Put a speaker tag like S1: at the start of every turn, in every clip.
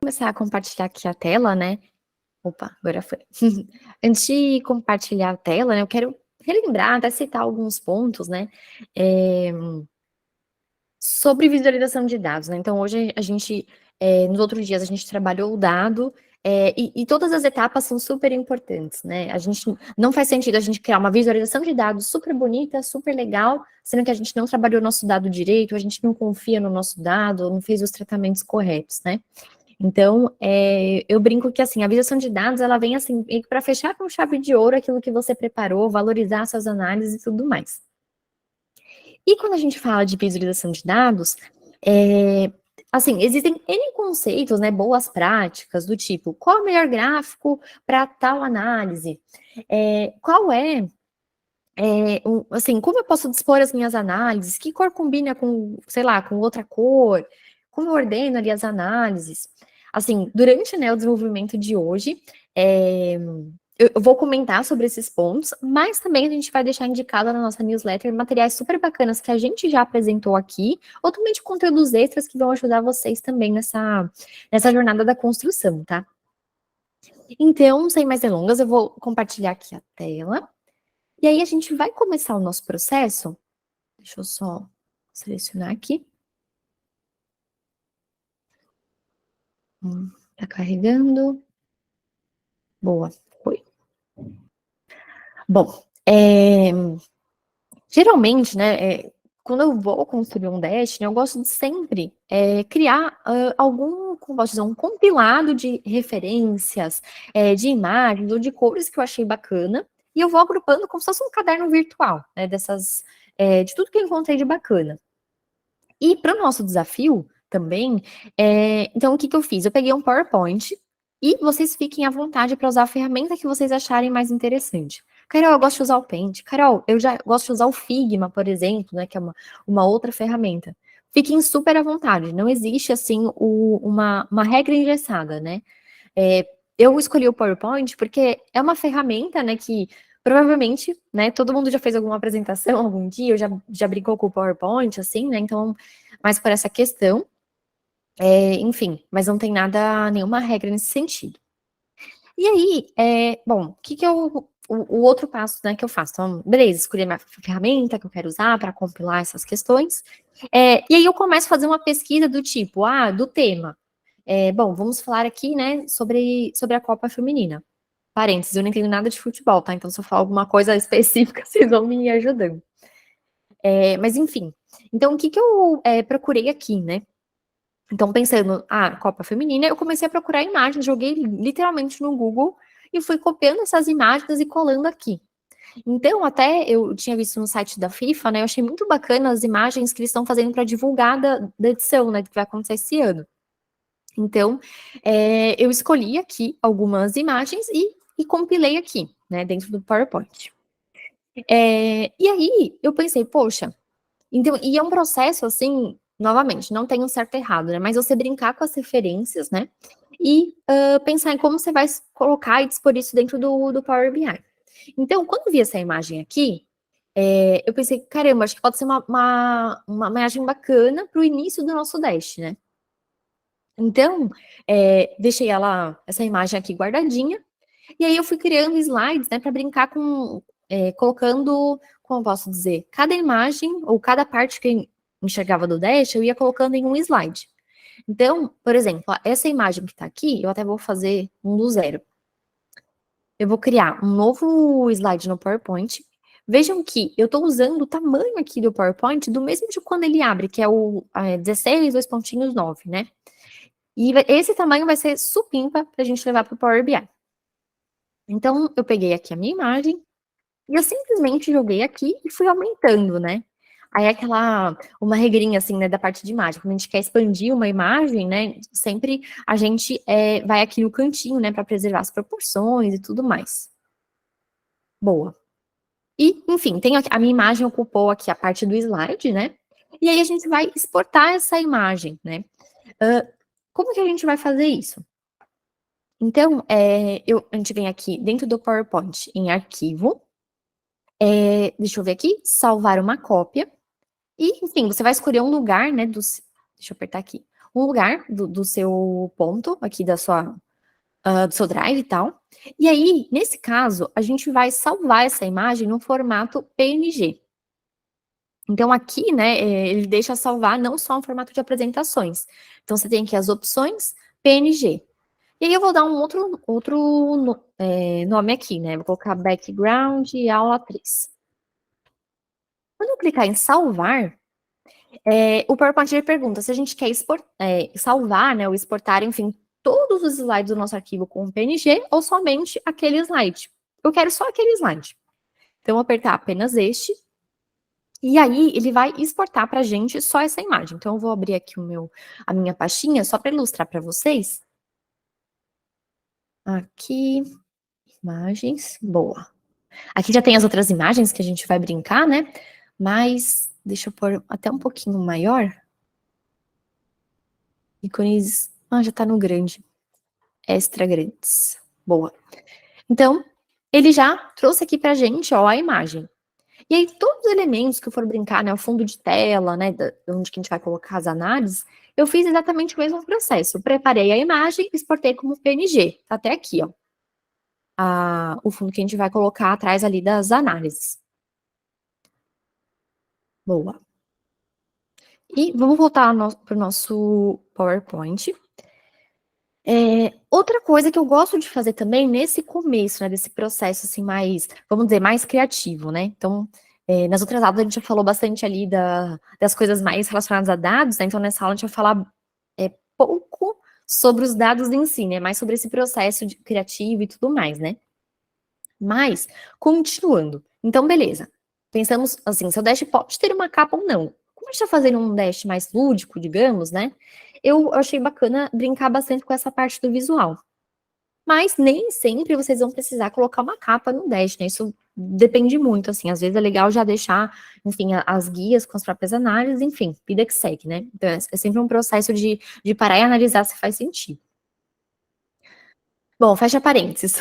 S1: começar a compartilhar aqui a tela, né, opa, agora foi. Antes de compartilhar a tela, né, eu quero relembrar, até citar alguns pontos, né, eh, sobre visualização de dados, né. Então hoje a gente, nos outros dias a gente trabalhou o dado, e todas as etapas são super importantes, né. A gente não faz sentido a gente criar uma visualização de dados super bonita, super legal, sendo que a gente não trabalhou o nosso dado direito, a gente não confia no nosso dado, não fez os tratamentos corretos, né. Então, eu brinco que, assim, a visualização de dados, ela vem, assim, para fechar com chave de ouro aquilo que você preparou, valorizar suas análises e tudo mais. E quando a gente fala de visualização de dados, assim, existem N conceitos, né, boas práticas, do tipo, qual é o melhor gráfico para tal análise? Qual assim, como eu posso dispor as minhas análises? Que cor combina com, sei lá, com outra cor? Como eu ordeno ali as análises? Assim, durante, né, o desenvolvimento de hoje, eu vou comentar sobre esses pontos, mas também a gente vai deixar indicado na nossa newsletter materiais super bacanas que a gente já apresentou aqui, ou também de conteúdos extras que vão ajudar vocês também nessa jornada da construção, tá? Então, sem mais delongas, eu vou compartilhar aqui a tela. E aí a gente vai começar o nosso processo. Deixa eu só selecionar aqui. Tá carregando. Boa, foi. Bom, geralmente, né, quando eu vou construir um dash, né, eu gosto de sempre criar algum, como posso dizer, um compilado de referências, de imagens ou de cores que eu achei bacana, e eu vou agrupando como se fosse um caderno virtual, né, de tudo que eu encontrei de bacana. E para o nosso desafio também, então o que eu fiz? Eu peguei um PowerPoint e vocês fiquem à vontade para usar a ferramenta que vocês acharem mais interessante. Carol, eu gosto de usar o Paint. Carol, eu já gosto de usar o Figma, por exemplo, né, que é uma outra ferramenta. Fiquem super à vontade, não existe, assim, uma regra engessada, né? Eu escolhi o PowerPoint porque é uma ferramenta, né, que provavelmente, né, todo mundo já fez alguma apresentação algum dia, ou já brincou com o PowerPoint, assim, né, então, mais por essa questão, enfim, mas não tem nada, nenhuma regra nesse sentido. E aí, bom, o outro passo, né, que eu faço? Então, beleza, escolhi a minha ferramenta que eu quero usar para compilar essas questões, e aí eu começo a fazer uma pesquisa do tipo, do tema. Bom, vamos falar aqui, né, sobre a Copa Feminina. Parênteses, eu não entendo nada de futebol, tá? Então, se eu falar alguma coisa específica, vocês vão me ajudando. Mas, enfim. Então, o que eu procurei aqui, né? Então, pensando, Copa Feminina, eu comecei a procurar imagens, joguei literalmente no Google e fui copiando essas imagens e colando aqui. Então, até eu tinha visto no site da FIFA, né? Eu achei muito bacana as imagens que eles estão fazendo para divulgar da edição, né? Que vai acontecer esse ano. Então, eu escolhi aqui algumas imagens e compilei aqui, né, dentro do PowerPoint. E aí, eu pensei, poxa, então, e é um processo, assim, novamente, não tem um certo e errado, né, mas você brincar com as referências, né, e pensar em como você vai colocar e dispor isso dentro do Power BI. Então, quando eu vi essa imagem aqui, eu pensei, caramba, acho que pode ser uma imagem bacana para o início do nosso dash, né. Então, deixei essa imagem aqui guardadinha, e aí eu fui criando slides, né, para brincar com, colocando, como eu posso dizer, cada imagem ou cada parte que eu enxergava do Dash, eu ia colocando em um slide. Então, por exemplo, essa imagem que está aqui, eu até vou fazer um do zero. Eu vou criar um novo slide no PowerPoint. Vejam que eu estou usando o tamanho aqui do PowerPoint do mesmo de quando ele abre, que é o 16, 2.9, né? E esse tamanho vai ser supimpa para a gente levar para o Power BI. Então, eu peguei aqui a minha imagem e eu simplesmente joguei aqui e fui aumentando, né? Aí uma regrinha assim, né, da parte de imagem, quando a gente quer expandir uma imagem, né, sempre a gente vai aqui no cantinho, né, para preservar as proporções e tudo mais. Boa. E, enfim, a minha imagem ocupou aqui a parte do slide, né? E aí a gente vai exportar essa imagem, né? Como que a gente vai fazer isso? Então, a gente vem aqui dentro do PowerPoint em arquivo, deixa eu ver aqui, salvar uma cópia, e, enfim, você vai escolher um lugar, né, deixa eu apertar aqui, um lugar do seu ponto, aqui do seu drive e tal. E aí, nesse caso, a gente vai salvar essa imagem no formato PNG. Então, aqui, né, ele deixa salvar não só um formato de apresentações. Então, você tem aqui as opções PNG. E aí, eu vou dar um outro nome aqui, né? Vou colocar background aula 3. Quando eu clicar em salvar, o PowerPoint ele pergunta se a gente quer salvar, né, ou exportar, enfim, todos os slides do nosso arquivo com PNG ou somente aquele slide. Eu quero só aquele slide. Então, eu vou apertar apenas este. E aí, ele vai exportar para a gente só essa imagem. Então, eu vou abrir aqui a minha pastinha, só para ilustrar para vocês. Aqui, imagens, boa. Aqui já tem as outras imagens que a gente vai brincar, né? Mas, deixa eu pôr até um pouquinho maior. Ícones, já tá no grande. Extra grandes. Boa. Então, ele já trouxe aqui pra gente, ó, a imagem. E aí, todos os elementos que eu for brincar, né, o fundo de tela, né, onde que a gente vai colocar as análises, eu fiz exatamente o mesmo processo. Eu preparei a imagem, exportei como PNG. Tá até aqui, ó. O fundo que a gente vai colocar atrás ali das análises. Boa. E vamos voltar para o nosso PowerPoint. Outra coisa que eu gosto de fazer também nesse começo, né, desse processo assim mais, vamos dizer, mais criativo, né? Então, nas outras aulas a gente já falou bastante ali das coisas mais relacionadas a dados, né? Então nessa aula a gente vai falar pouco sobre os dados em si, né? Mais sobre esse processo criativo e tudo mais, né? Mas, continuando. Então, beleza. Pensamos assim, seu dash pode ter uma capa ou não. Como a gente está fazendo um dash mais lúdico, digamos, né? Eu achei bacana brincar bastante com essa parte do visual. Mas nem sempre vocês vão precisar colocar uma capa no dash, né? Isso depende muito, assim. Às vezes é legal já deixar, enfim, as guias com as próprias análises, enfim, vida que segue, né? Então, é sempre um processo de parar e analisar se faz sentido. Bom, fecha parênteses.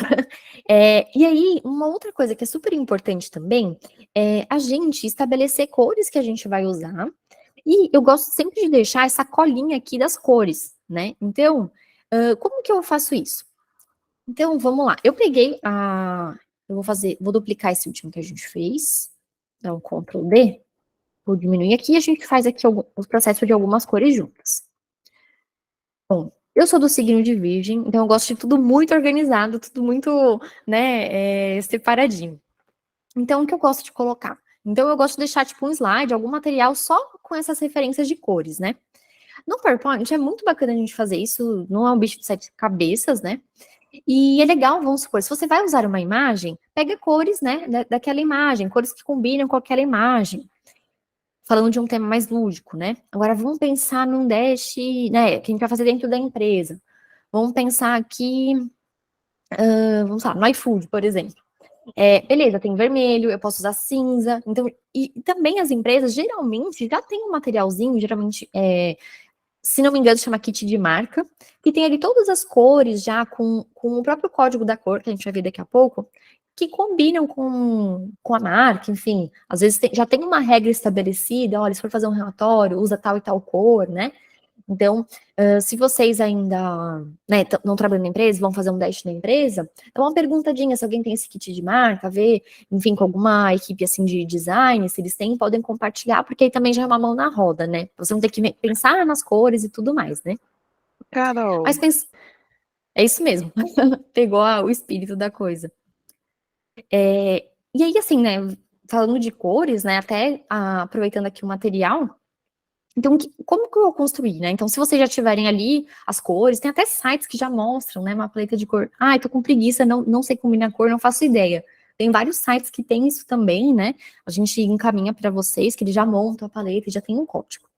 S1: E aí, uma outra coisa que é super importante também é a gente estabelecer cores que a gente vai usar. E eu gosto sempre de deixar essa colinha aqui das cores, né? Então, como que eu faço isso? Então, vamos lá. Eu peguei vou duplicar esse último que a gente fez. Dar um Ctrl D. Vou diminuir aqui e a gente faz aqui os processos de algumas cores juntas. Bom, eu sou do signo de Virgem, então eu gosto de tudo muito organizado, tudo muito, né, separadinho. Então, o que eu gosto de colocar? Então, eu gosto de deixar, tipo, um slide, algum material só com essas referências de cores, né? No PowerPoint é muito bacana a gente fazer isso, não é um bicho de sete cabeças, né? E é legal, vamos supor, se você vai usar uma imagem, pega cores, né, daquela imagem, cores que combinam com aquela imagem. Falando de um tema mais lúdico, né? Agora vamos pensar num dash, né, que a gente vai fazer dentro da empresa. Vamos pensar aqui, vamos lá, no iFood, por exemplo. Beleza, tem vermelho, eu posso usar cinza. Então, e também as empresas geralmente já tem um materialzinho, geralmente, se não me engano, chama kit de marca, que tem ali todas as cores já com o próprio código da cor, que a gente vai ver daqui a pouco, que combinam com a marca, enfim. Às vezes já tem uma regra estabelecida, olha, se for fazer um relatório, usa tal e tal cor, né? Então, se vocês ainda, né, não trabalham na empresa, vão fazer um dash na empresa, dá uma perguntadinha se alguém tem esse kit de marca, ver, enfim, com alguma equipe assim de design, se eles têm, podem compartilhar, porque aí também já é uma mão na roda, né? Você não tem que pensar nas cores e tudo mais, né?
S2: Carol,
S1: Mas é isso mesmo, pegou o espírito da coisa. E aí, assim, né, falando de cores, né, até aproveitando aqui o material, então, como que eu construí, né? Então, se vocês já tiverem ali as cores, tem até sites que já mostram, né, uma paleta de cor. Ai, tô com preguiça, não sei combinar cor, não faço ideia. Tem vários sites que tem isso também, né? A gente encaminha para vocês, que eles já montam a paleta e já tem um código.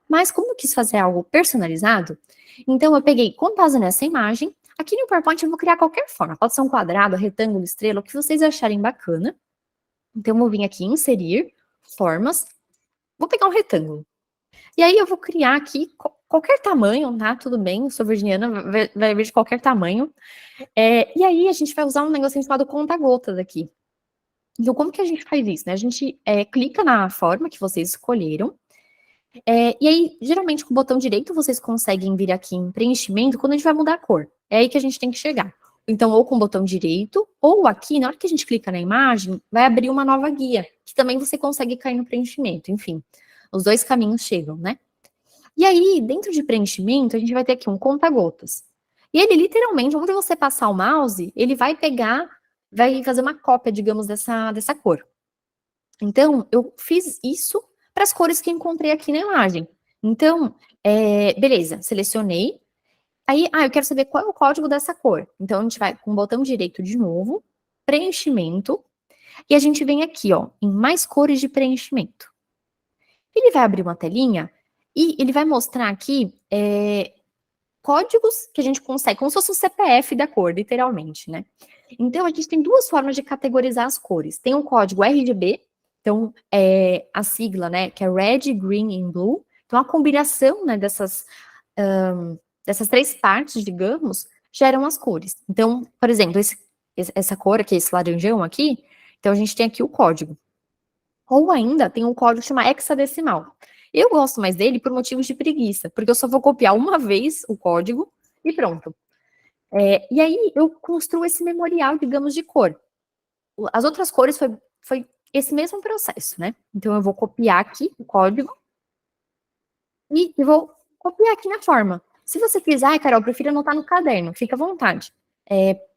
S1: Mas como eu quis fazer algo personalizado, então eu peguei com base nessa imagem, aqui no PowerPoint eu vou criar qualquer forma, pode ser um quadrado, retângulo, estrela, o que vocês acharem bacana. Então eu vou vir aqui em inserir, formas, vou pegar um retângulo. E aí eu vou criar aqui qualquer tamanho, tá? Tudo bem, eu sou virginiana, vai vir de qualquer tamanho. E aí a gente vai usar um negocinho chamado conta-gotas aqui. Então, como que a gente faz isso, né? A gente clica na forma que vocês escolheram, E aí, geralmente, com o botão direito, vocês conseguem vir aqui em preenchimento quando a gente vai mudar a cor. É aí que a gente tem que chegar. Então, ou com o botão direito, ou aqui, na hora que a gente clica na imagem, vai abrir uma nova guia, que também você consegue cair no preenchimento. Enfim, os dois caminhos chegam, né? E aí, dentro de preenchimento, a gente vai ter aqui um conta-gotas. E ele, literalmente, onde você passar o mouse, ele vai pegar, vai fazer uma cópia, digamos, dessa cor. Então, eu fiz isso para as cores que encontrei aqui na imagem. Então, beleza, selecionei. Aí, eu quero saber qual é o código dessa cor. Então, a gente vai com o botão direito de novo, preenchimento, e a gente vem aqui, ó, em mais cores de preenchimento. Ele vai abrir uma telinha e ele vai mostrar aqui códigos que a gente consegue, como se fosse o CPF da cor, literalmente, né? Então, a gente tem duas formas de categorizar as cores. Tem o código RGB, então, a sigla, né, que é Red, Green e Blue. Então, a combinação, né, dessas três partes, digamos, geram as cores. Então, por exemplo, essa cor aqui, esse laranjão aqui, então a gente tem aqui o código. Ou ainda tem um código que chama hexadecimal. Eu gosto mais dele por motivos de preguiça, porque eu só vou copiar uma vez o código e pronto. E aí eu construo esse memorial, digamos, de cor. As outras cores foi esse mesmo processo, né? Então eu vou copiar aqui o código e vou copiar aqui na forma. Se você quiser, Carol, eu prefiro anotar no caderno, fica à vontade.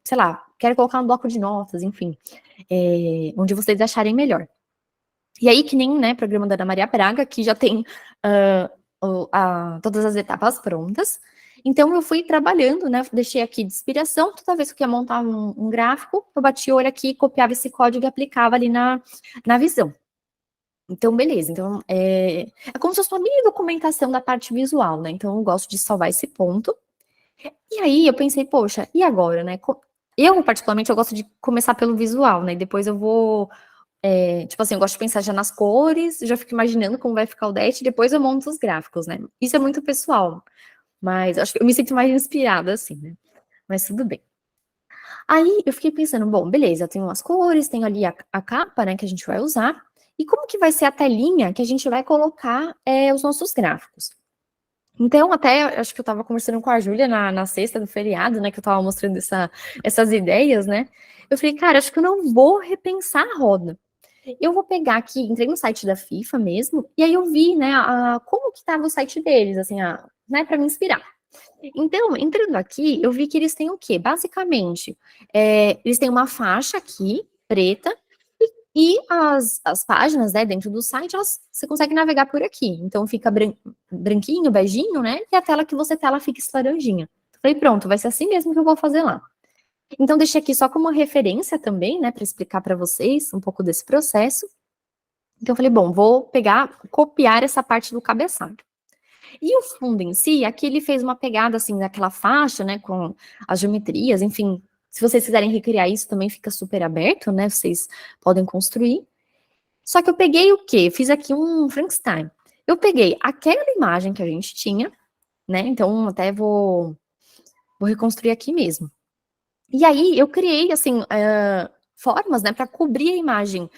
S1: Sei lá, quero colocar no bloco de notas, enfim, onde vocês acharem melhor. E aí, que nem, né, programa da Ana Maria Braga, que já tem todas as etapas prontas. Então, eu fui trabalhando, né, deixei aqui de inspiração, toda vez que eu ia montar um gráfico, eu batia o olho aqui, copiava esse código e aplicava ali na visão. Então, beleza. Então, é como se fosse uma mini documentação da parte visual, né? Então, eu gosto de salvar esse ponto. E aí, eu pensei, poxa, e agora, né? Eu, particularmente, eu gosto de começar pelo visual, né? E depois eu vou tipo assim, eu gosto de pensar já nas cores, já fico imaginando como vai ficar o dash, e depois eu monto os gráficos, né? Isso é muito pessoal, mas acho que eu me sinto mais inspirada assim, né? Mas tudo bem. Aí eu fiquei pensando, bom, beleza, eu tenho as cores, tenho ali a capa, né, que a gente vai usar, e como que vai ser a telinha que a gente vai colocar os nossos gráficos? Então, até, acho que eu estava conversando com a Júlia na sexta do feriado, né, que eu estava mostrando essas ideias, né? Eu falei, cara, acho que eu não vou repensar a roda. Eu vou pegar aqui, entrei no site da FIFA mesmo, e aí eu vi, né, como que estava o site deles, assim, né, para me inspirar. Então, entrando aqui, eu vi que eles têm o quê? Basicamente, eles têm uma faixa aqui, preta, e as páginas, né, dentro do site, você consegue navegar por aqui. Então, fica branquinho, beijinho, né, e a tela que você tá, ela fica laranjinha. Falei, pronto, vai ser assim mesmo que eu vou fazer lá. Então, deixei aqui só como referência também, né, para explicar para vocês um pouco desse processo. Então, eu falei, bom, vou pegar, copiar essa parte do cabeçalho. E o fundo em si, aqui ele fez uma pegada, assim, daquela faixa, né, com as geometrias, enfim. Se vocês quiserem recriar isso, também fica super aberto, né, vocês podem construir. Só que eu peguei o quê? Fiz aqui um Frankenstein. Eu peguei aquela imagem que a gente tinha, né, então até vou reconstruir aqui mesmo. E aí, eu criei, assim, formas, né, para cobrir a imagem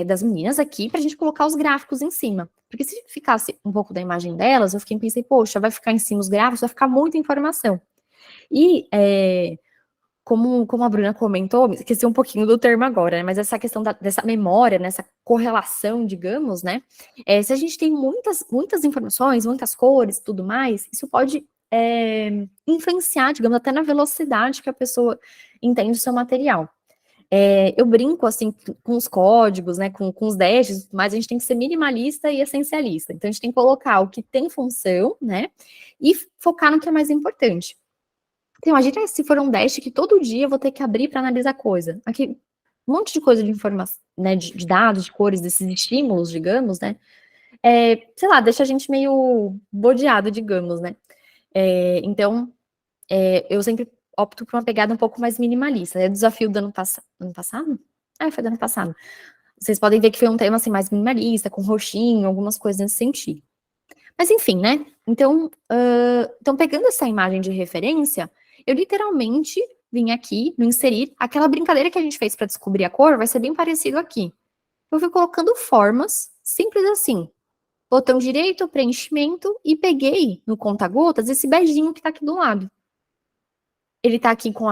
S1: das meninas aqui, pra gente colocar os gráficos em cima. Porque se ficasse um pouco da imagem delas, eu pensei, poxa, vai ficar em cima os gráficos, vai ficar muita informação. E, como a Bruna comentou, esqueci um pouquinho do termo agora, né, mas essa questão dessa memória, nessa correlação, digamos, né, se a gente tem muitas informações, muitas cores e tudo mais, isso pode influenciar, digamos, até na velocidade que a pessoa entende o seu material. Eu brinco, assim, com os códigos, né, com os dashes, mas a gente tem que ser minimalista e essencialista. Então, a gente tem que colocar o que tem função, né, e focar no que é mais importante. Então, imagina se for um dash que todo dia eu vou ter que abrir para analisar coisa. Aqui, um monte de coisa de informação, né, de dados, de cores, desses estímulos, digamos, né, sei lá, deixa a gente meio bodeado, digamos, né. Então, eu sempre opto por uma pegada um pouco mais minimalista. É o desafio do ano passado? Foi do ano passado. Vocês podem ver que foi um tema, assim, mais minimalista, com roxinho, algumas coisas nesse sentido. Mas enfim, né? Então, pegando essa imagem de referência, eu literalmente vim aqui, no inserir, aquela brincadeira que a gente fez para descobrir a cor, vai ser bem parecido aqui. Eu fui colocando formas, simples assim. botão direito, preenchimento, e peguei no conta-gotas esse beijinho que tá aqui do lado. Ele tá aqui com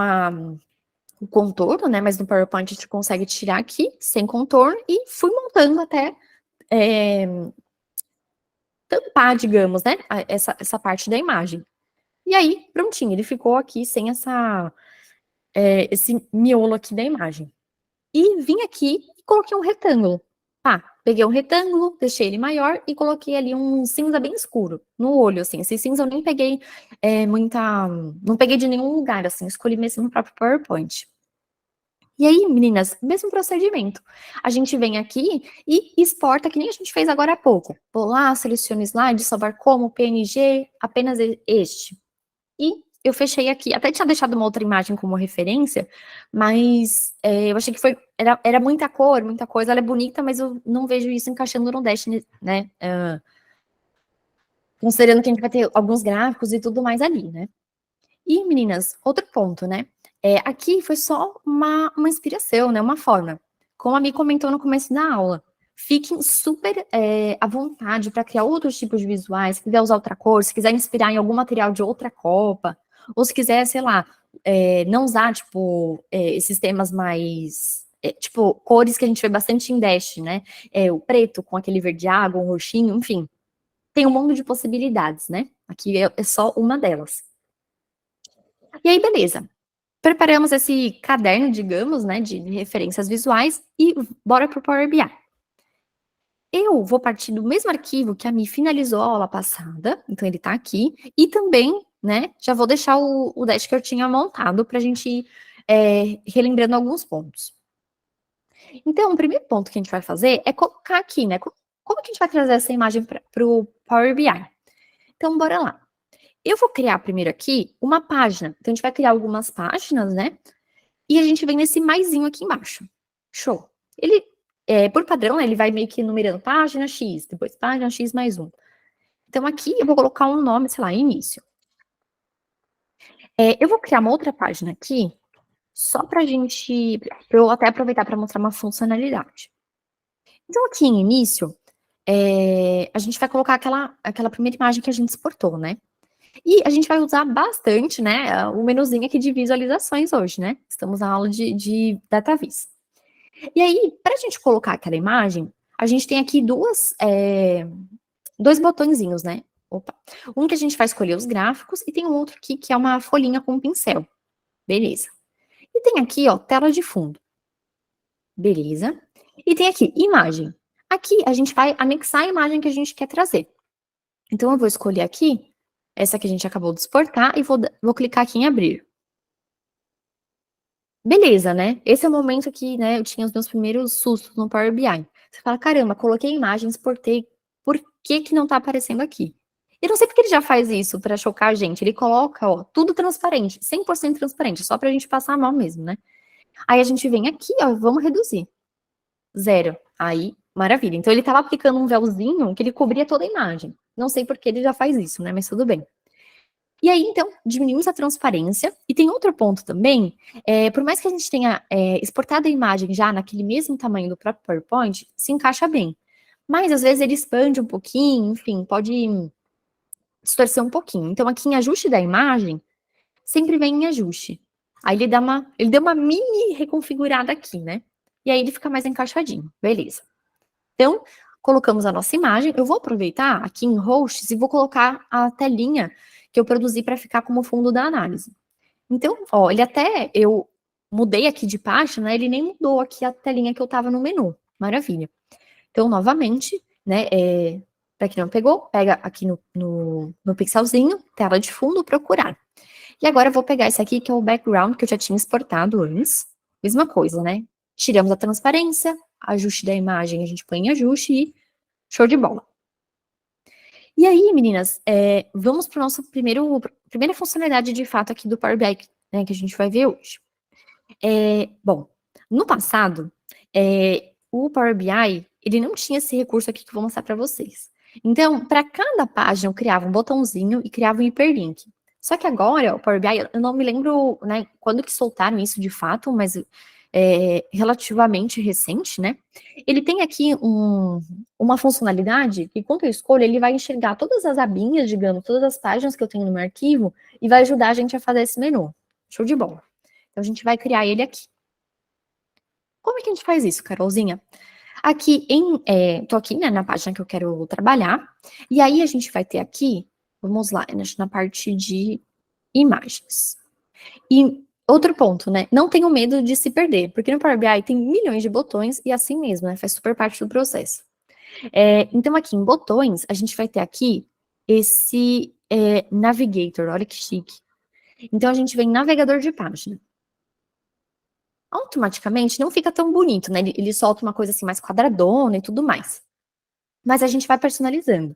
S1: o contorno, né? Mas no PowerPoint a gente consegue tirar aqui, sem contorno, e fui montando até tampar, digamos, né? Essa parte da imagem. E aí, prontinho, ele ficou aqui sem esse miolo aqui da imagem. E vim aqui e coloquei um retângulo. Tá, peguei um retângulo, deixei ele maior e coloquei ali um cinza bem escuro no olho, assim. Esse cinza eu nem peguei não peguei de nenhum lugar, assim, escolhi mesmo no próprio PowerPoint. E aí, meninas, mesmo procedimento. A gente vem aqui e exporta, que nem a gente fez agora há pouco. Vou lá, seleciono slide, salvar como, PNG, apenas este. E eu fechei aqui. Até tinha deixado uma outra imagem como referência, mas eu achei que era muita cor, muita coisa. Ela é bonita, mas eu não vejo isso encaixando no Dash, né? Considerando que a gente vai ter alguns gráficos e tudo mais ali, né? E, meninas, outro ponto, né? Aqui foi só uma inspiração, né? Uma forma. Como a Mi comentou no começo da aula, fiquem super à vontade para criar outros tipos de visuais. Se quiser usar outra cor, se quiser inspirar em algum material de outra Copa, ou se quiser, sei lá, não usar, tipo, esses temas mais... tipo, cores que a gente vê bastante em Dash, né? O preto com aquele verde água, um roxinho, enfim. Tem um mundo de possibilidades, né? Aqui é só uma delas. E aí, beleza. Preparamos esse caderno, digamos, né, de referências visuais e bora pro Power BI. Eu vou partir do mesmo arquivo que a Mi finalizou a aula passada, então ele tá aqui, e também, né, já vou deixar o Dash que eu tinha montado pra gente ir relembrando alguns pontos. Então, o primeiro ponto que a gente vai fazer é colocar aqui, né, como que a gente vai trazer essa imagem pro Power BI? Então, bora lá. Eu vou criar primeiro aqui uma página. Então, a gente vai criar algumas páginas, né? E a gente vem nesse maisinho aqui embaixo. Show. Ele, por padrão, né, ele vai meio que numerando página X, depois página X mais um. Então, aqui eu vou colocar um nome, sei lá, início. Eu vou criar uma outra página aqui, só pra gente, pra eu até aproveitar para mostrar uma funcionalidade. Então, aqui em início, a gente vai colocar aquela primeira imagem que a gente exportou, né? E a gente vai usar bastante, né, o menuzinho aqui de visualizações hoje, né? Estamos na aula de DataVis. E aí, para a gente colocar aquela imagem, a gente tem aqui dois botõezinhos, né? Opa. Um que a gente vai escolher os gráficos e tem um outro aqui que é uma folhinha com pincel. Beleza. E tem aqui, ó, tela de fundo. Beleza. E tem aqui, imagem. Aqui a gente vai anexar a imagem que a gente quer trazer. Então eu vou escolher aqui, essa que a gente acabou de exportar, e vou clicar aqui em abrir. Beleza, né? Esse é o momento que, né, eu tinha os meus primeiros sustos no Power BI. Você fala, caramba, coloquei imagem, exportei, por que que não tá aparecendo aqui? Eu não sei porque ele já faz isso pra chocar a gente. Ele coloca, ó, tudo transparente, 100% transparente, só pra gente passar mal mesmo, né? Aí a gente vem aqui, ó, vamos reduzir. 0. Aí, maravilha. Então ele tava aplicando um véuzinho que ele cobria toda a imagem. Não sei por que ele já faz isso, né? Mas tudo bem. E aí, então, diminuímos a transparência. E tem outro ponto também, por mais que a gente tenha exportado a imagem já naquele mesmo tamanho do próprio PowerPoint, se encaixa bem. Mas, às vezes, ele expande um pouquinho, enfim, pode distorcer um pouquinho. Então, aqui em ajuste da imagem, sempre vem em ajuste. Aí ele deu uma mini reconfigurada aqui, né? E aí ele fica mais encaixadinho, beleza. Então, colocamos a nossa imagem. Eu vou aproveitar aqui em hosts e vou colocar a telinha que eu produzi para ficar como fundo da análise. Então, ó, eu mudei aqui de página, né, ele nem mudou aqui a telinha que eu estava no menu. Maravilha. Então, novamente, né, para quem não pegou, pega aqui no pixelzinho, tela de fundo, procurar. E agora eu vou pegar esse aqui, que é o background, que eu já tinha exportado antes. Mesma coisa, né? Tiramos a transparência, ajuste da imagem, a gente põe em ajuste e show de bola. E aí, meninas, vamos para a nossa primeira funcionalidade de fato aqui do Power BI, né, que a gente vai ver hoje. Bom, no passado, o Power BI, ele não tinha esse recurso aqui que eu vou mostrar para vocês. Então, para cada página, eu criava um botãozinho e criava um hiperlink. Só que agora, o Power BI, eu não me lembro, né, quando que soltaram isso de fato, mas relativamente recente, né? Ele tem aqui uma funcionalidade que, quando eu escolho, ele vai enxergar todas as abinhas, digamos, todas as páginas que eu tenho no meu arquivo e vai ajudar a gente a fazer esse menu. Show de bola. Então, a gente vai criar ele aqui. Como é que a gente faz isso, Carolzinha? Aqui tô aqui, né, na página que eu quero trabalhar, e aí a gente vai ter aqui, vamos lá, na parte de imagens. E outro ponto, né, não tenho medo de se perder, porque no Power BI tem milhões de botões e assim mesmo, né, faz super parte do processo. Então aqui em botões, a gente vai ter aqui esse Navigator, olha que chique. Então a gente vem em navegador de página. Automaticamente não fica tão bonito, né? Ele solta uma coisa assim mais quadradona e tudo mais. Mas a gente vai personalizando.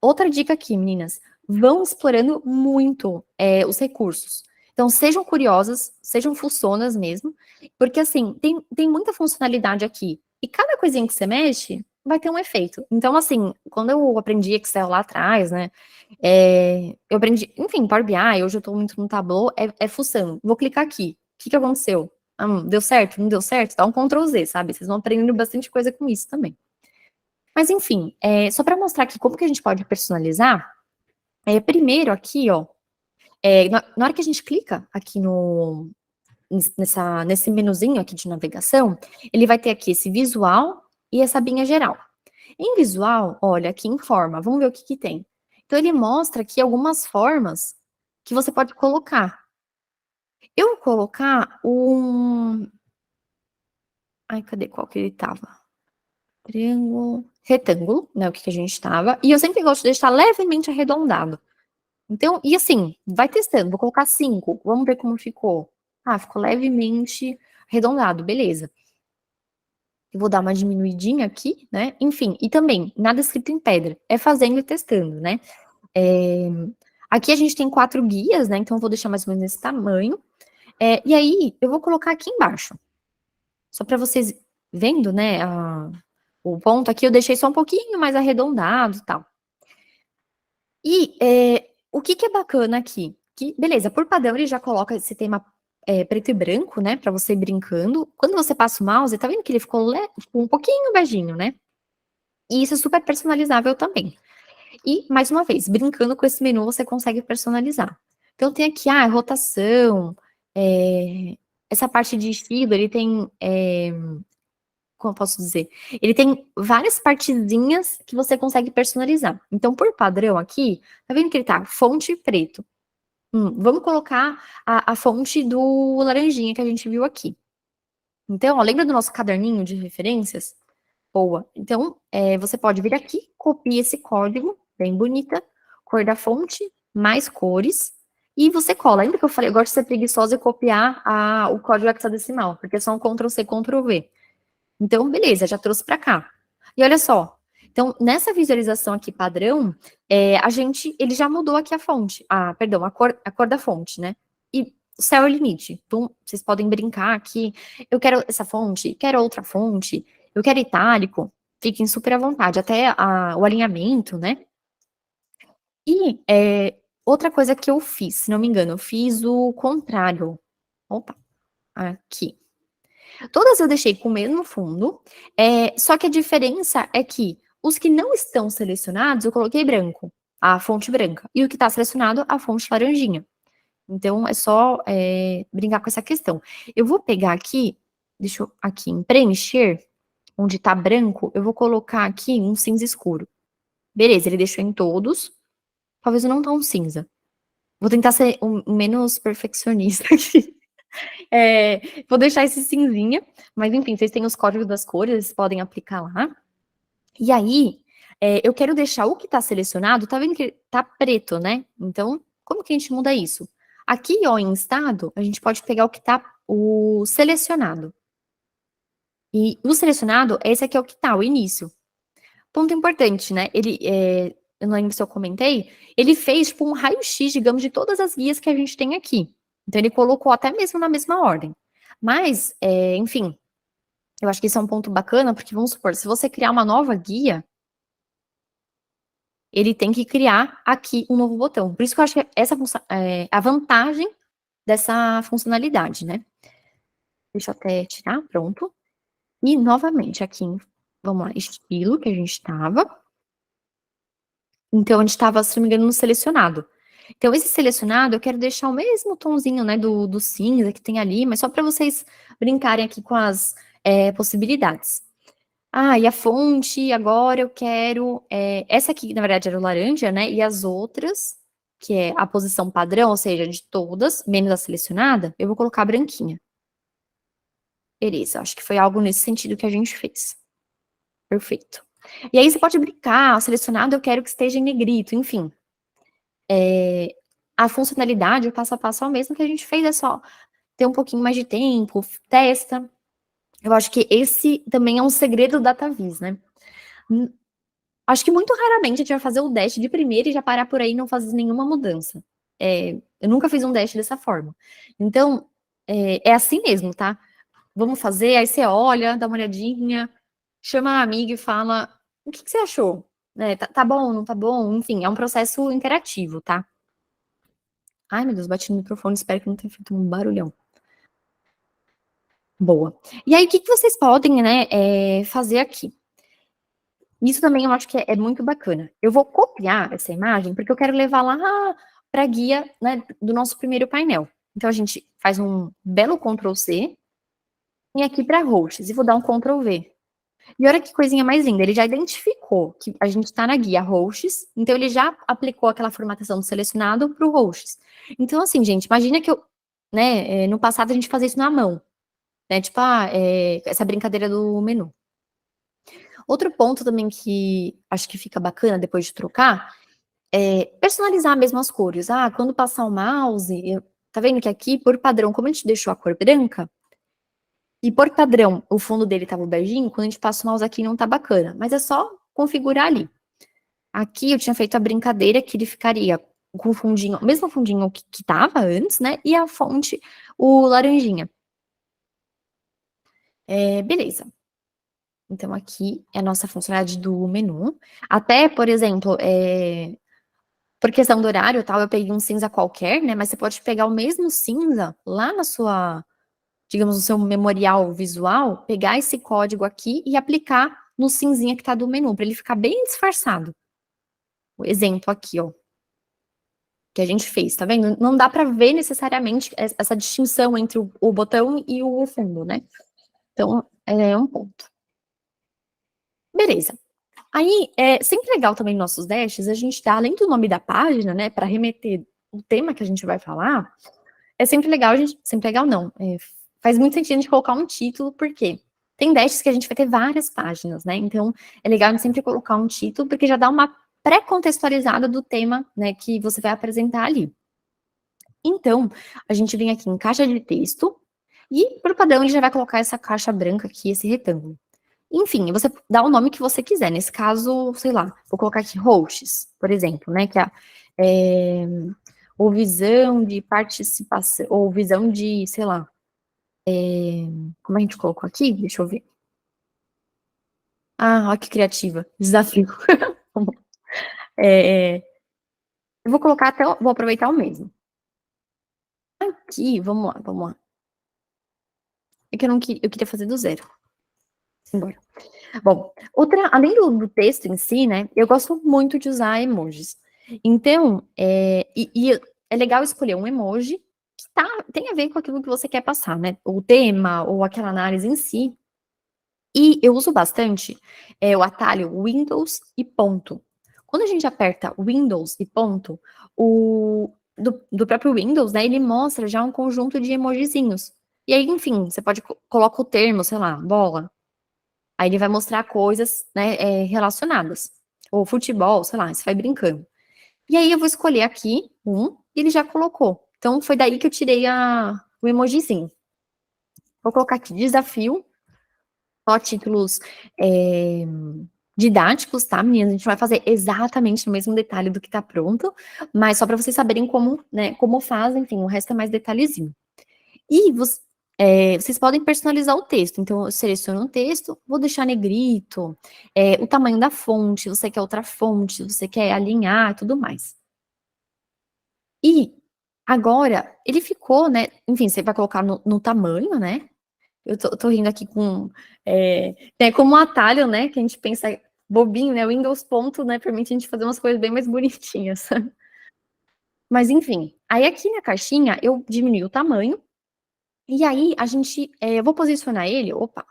S1: Outra dica aqui, meninas, vão explorando muito os recursos. Então, sejam curiosas, sejam fuçonas mesmo, porque assim, tem muita funcionalidade aqui. E cada coisinha que você mexe vai ter um efeito. Então, assim, quando eu aprendi Excel lá atrás, né, eu aprendi, enfim, Power BI, hoje eu tô muito no Tableau, fuçando. Vou clicar aqui. O que aconteceu? Deu certo? Não deu certo? Dá um Ctrl Z, sabe? Vocês vão aprendendo bastante coisa com isso também. Mas enfim, só para mostrar aqui como que a gente pode personalizar, primeiro aqui, ó, na hora que a gente clica aqui nesse menuzinho aqui de navegação, ele vai ter aqui esse visual e essa abinha geral. Em visual, olha, aqui em forma, vamos ver o que que tem. Então, ele mostra aqui algumas formas que você pode colocar. Eu vou colocar ai, cadê qual que ele tava? Triângulo, retângulo, né, o que que a gente tava, e eu sempre gosto de deixar levemente arredondado. Então, e assim, vai testando, vou colocar 5, vamos ver como ficou. Ah, ficou levemente arredondado, beleza. Eu vou dar uma diminuidinha aqui, né? Enfim, e também, nada escrito em pedra, é fazendo e testando, né? É, aqui a gente tem 4 guias, né? Então, eu vou deixar mais ou menos esse tamanho. E aí, eu vou colocar aqui embaixo, só para vocês vendo, né? O ponto aqui eu deixei só um pouquinho mais arredondado e tal. E o que que é bacana aqui? Que, beleza, por padrão ele já coloca esse tema preto e branco, né, pra você ir brincando. Quando você passa o mouse, tá vendo que ele ficou tipo, um pouquinho beijinho, né? E isso é super personalizável também. E, mais uma vez, brincando com esse menu, você consegue personalizar. Então tem aqui, rotação, essa parte de estilo, ele tem como eu posso dizer? Ele tem várias partezinhas que você consegue personalizar. Então, por padrão aqui, tá vendo que ele tá fonte preto. Vamos colocar a fonte do laranjinha que a gente viu aqui. Então, ó, lembra do nosso caderninho de referências? Boa. Então, você pode vir aqui, copia esse código, bem bonita, cor da fonte, mais cores, e você cola. Lembra que eu falei, eu gosto de ser preguiçosa e copiar o código hexadecimal, porque é só um Ctrl+C, Ctrl+V. Então, beleza, já trouxe para cá. E olha só, então, nessa visualização aqui padrão, ele já mudou aqui a fonte, perdão, a cor da fonte, né? E céu é o limite. Então, vocês podem brincar aqui, eu quero essa fonte, quero outra fonte, eu quero itálico, fiquem super à vontade, até o alinhamento, né? E outra coisa que eu fiz, se não me engano, eu fiz o contrário. Opa, aqui. Todas eu deixei com o mesmo fundo, só que a diferença é que os que não estão selecionados, eu coloquei branco, a fonte branca, e o que está selecionado, a fonte laranjinha. Então, é só brincar com essa questão. Eu vou pegar aqui, deixa eu aqui em preencher, onde está branco, eu vou colocar aqui um cinza escuro. Beleza, ele deixou em todos, talvez eu não tão cinza. Vou tentar ser o menos perfeccionista aqui. Vou deixar esse cinzinha, mas enfim, vocês têm os códigos das cores, vocês podem aplicar lá. E aí, eu quero deixar o que está selecionado, tá vendo que tá preto, né? Então, como que a gente muda isso? Aqui, ó, em estado, a gente pode pegar o que tá o selecionado. E o selecionado, esse aqui é o que tá, o início. Ponto importante, né? Eu não lembro se eu comentei, ele fez tipo um raio-x, digamos, de todas as guias que a gente tem aqui. Então, ele colocou até mesmo na mesma ordem. Mas, enfim, eu acho que isso é um ponto bacana, porque vamos supor, se você criar uma nova guia, ele tem que criar aqui um novo botão. Por isso que eu acho que essa a vantagem dessa funcionalidade, né? Deixa eu até tirar, pronto. E novamente aqui, vamos lá, estilo que a gente estava. Então a gente estava, se não me engano, no selecionado. Então esse selecionado eu quero deixar o mesmo tomzinho, né, do cinza que tem ali, mas só para vocês brincarem aqui com as possibilidades. Ah, e a fonte, agora eu quero. Essa aqui, na verdade, era o laranja, né? E as outras, que é a posição padrão, ou seja, de todas, menos a selecionada, eu vou colocar branquinha. Beleza, acho que foi algo nesse sentido que a gente fez. Perfeito. E aí você pode brincar, selecionado eu quero que esteja em negrito, enfim. A funcionalidade, o passo a passo é o mesmo que a gente fez, é só ter um pouquinho mais de tempo, testa. Eu acho que esse também é um segredo do DataVis, né? Acho que muito raramente a gente vai fazer o dash de primeira e já parar por aí e não fazer nenhuma mudança. Eu nunca fiz um dash dessa forma. Então, é assim mesmo, tá? Vamos fazer, aí você olha, dá uma olhadinha, chama a amiga e fala, o que você achou? Tá bom, não tá bom? Enfim, é um processo interativo, tá? Ai, meu Deus, bati no microfone, espero que não tenha feito um barulhão. Boa. E aí, o que vocês podem, né, fazer aqui? Isso também eu acho que é muito bacana. Eu vou copiar essa imagem porque eu quero levar lá para a guia, né, do nosso primeiro painel. Então a gente faz um belo Ctrl C e aqui para hosts e vou dar um Ctrl V. E olha que coisinha mais linda, ele já identificou que a gente está na guia hosts, então ele já aplicou aquela formatação do selecionado para o hosts. Então assim, gente, imagina que no passado a gente fazia isso na mão, né? Tipo, essa brincadeira do menu. Outro ponto também que acho que fica bacana depois de trocar personalizar mesmo as cores. Ah, quando passar o mouse, tá vendo que aqui, por padrão, como a gente deixou a cor branca, e por padrão o fundo dele tava beijinho, quando a gente passa o mouse aqui não tá bacana, mas é só configurar ali. Aqui eu tinha feito a brincadeira que ele ficaria com o fundinho, o mesmo fundinho que tava antes, né, e a fonte, o laranjinha. Beleza. Então aqui é a nossa funcionalidade do menu. Até, por exemplo, por questão do horário, tal, eu peguei um cinza qualquer, né? Mas você pode pegar o mesmo cinza lá na sua, digamos, no seu memorial visual, pegar esse código aqui e aplicar no cinzinha que tá do menu, para ele ficar bem disfarçado. O exemplo aqui, ó, que a gente fez, tá vendo? Não dá para ver necessariamente essa distinção entre o botão e o fundo, né? Então, é um ponto. Beleza. Aí, é sempre legal também nos nossos dashes, a gente dá, além do nome da página, né, para remeter o tema que a gente vai falar, é sempre legal, sempre legal não, faz muito sentido a gente colocar um título, porque tem dashes que a gente vai ter várias páginas, né, então é legal a gente sempre colocar um título, porque já dá uma pré-contextualizada do tema, né, que você vai apresentar ali. Então, a gente vem aqui em caixa de texto, e por padrão ele já vai colocar essa caixa branca aqui, esse retângulo. Enfim, você dá o nome que você quiser. Nesse caso, sei lá, vou colocar aqui hosts, por exemplo, né? Que é, ou visão de participação, ou visão de, sei lá, como a gente colocou aqui? Deixa eu ver. Ah, olha que criativa. Desafio. É, eu vou colocar até, vou aproveitar o mesmo. Aqui, vamos lá, vamos lá. É que eu queria fazer do zero. Embora. Bom, além do texto em si, né, eu gosto muito de usar emojis. Então, é legal escolher um emoji que tem a ver com aquilo que você quer passar, né? O tema ou aquela análise em si. E eu uso bastante o atalho Windows e ponto. Quando a gente aperta Windows e ponto, do próprio Windows, né, ele mostra já um conjunto de emojizinhos. E aí, enfim, você pode colocar o termo, sei lá, bola. Aí ele vai mostrar coisas, né, relacionadas. Ou futebol, sei lá, você vai brincando. E aí eu vou escolher aqui e ele já colocou. Então foi daí que eu tirei o emojizinho. Vou colocar aqui desafio, só títulos didáticos, tá, meninas? A gente vai fazer exatamente no mesmo detalhe do que tá pronto, mas só para vocês saberem como, né, como faz, enfim, o resto é mais detalhezinho. E vocês podem personalizar o texto. Então, eu seleciono o texto, vou deixar negrito, o tamanho da fonte, você quer outra fonte, você quer alinhar e tudo mais. E agora, ele ficou, né? Enfim, você vai colocar no tamanho, né? Eu tô rindo aqui com, tem como um atalho, né, que a gente pensa bobinho, né, o Windows ponto, né, permite a gente fazer umas coisas bem mais bonitinhas. Mas enfim, aí aqui na caixinha eu diminui o tamanho, e aí eu vou posicionar ele, opa,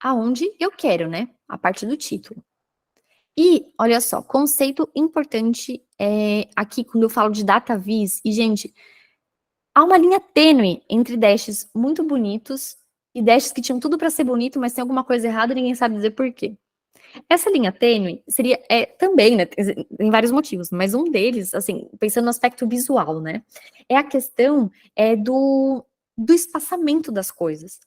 S1: aonde eu quero, né, a parte do título. E, olha só, conceito importante, aqui quando eu falo de data vis, e gente, há uma linha tênue entre dashes muito bonitos e dashes que tinham tudo para ser bonito, mas tem alguma coisa errada e ninguém sabe dizer por quê. Essa linha tênue seria, também, né, tem vários motivos, mas um deles, assim, pensando no aspecto visual, né, é a questão do espaçamento das coisas.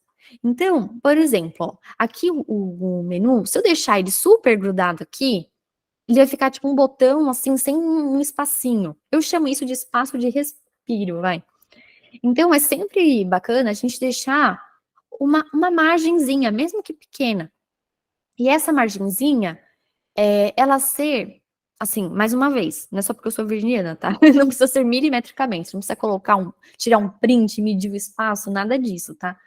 S1: Então, por exemplo, ó, aqui o menu, se eu deixar ele super grudado aqui, ele vai ficar tipo um botão, assim, sem um espacinho. Eu chamo isso de espaço de respiro, vai. Então, é sempre bacana a gente deixar uma margenzinha, mesmo que pequena. E essa margenzinha, ela ser, assim, mais uma vez, não é só porque eu sou virginiana, tá? Não precisa ser milimetricamente, não precisa tirar um print, medir o espaço, nada disso, tá?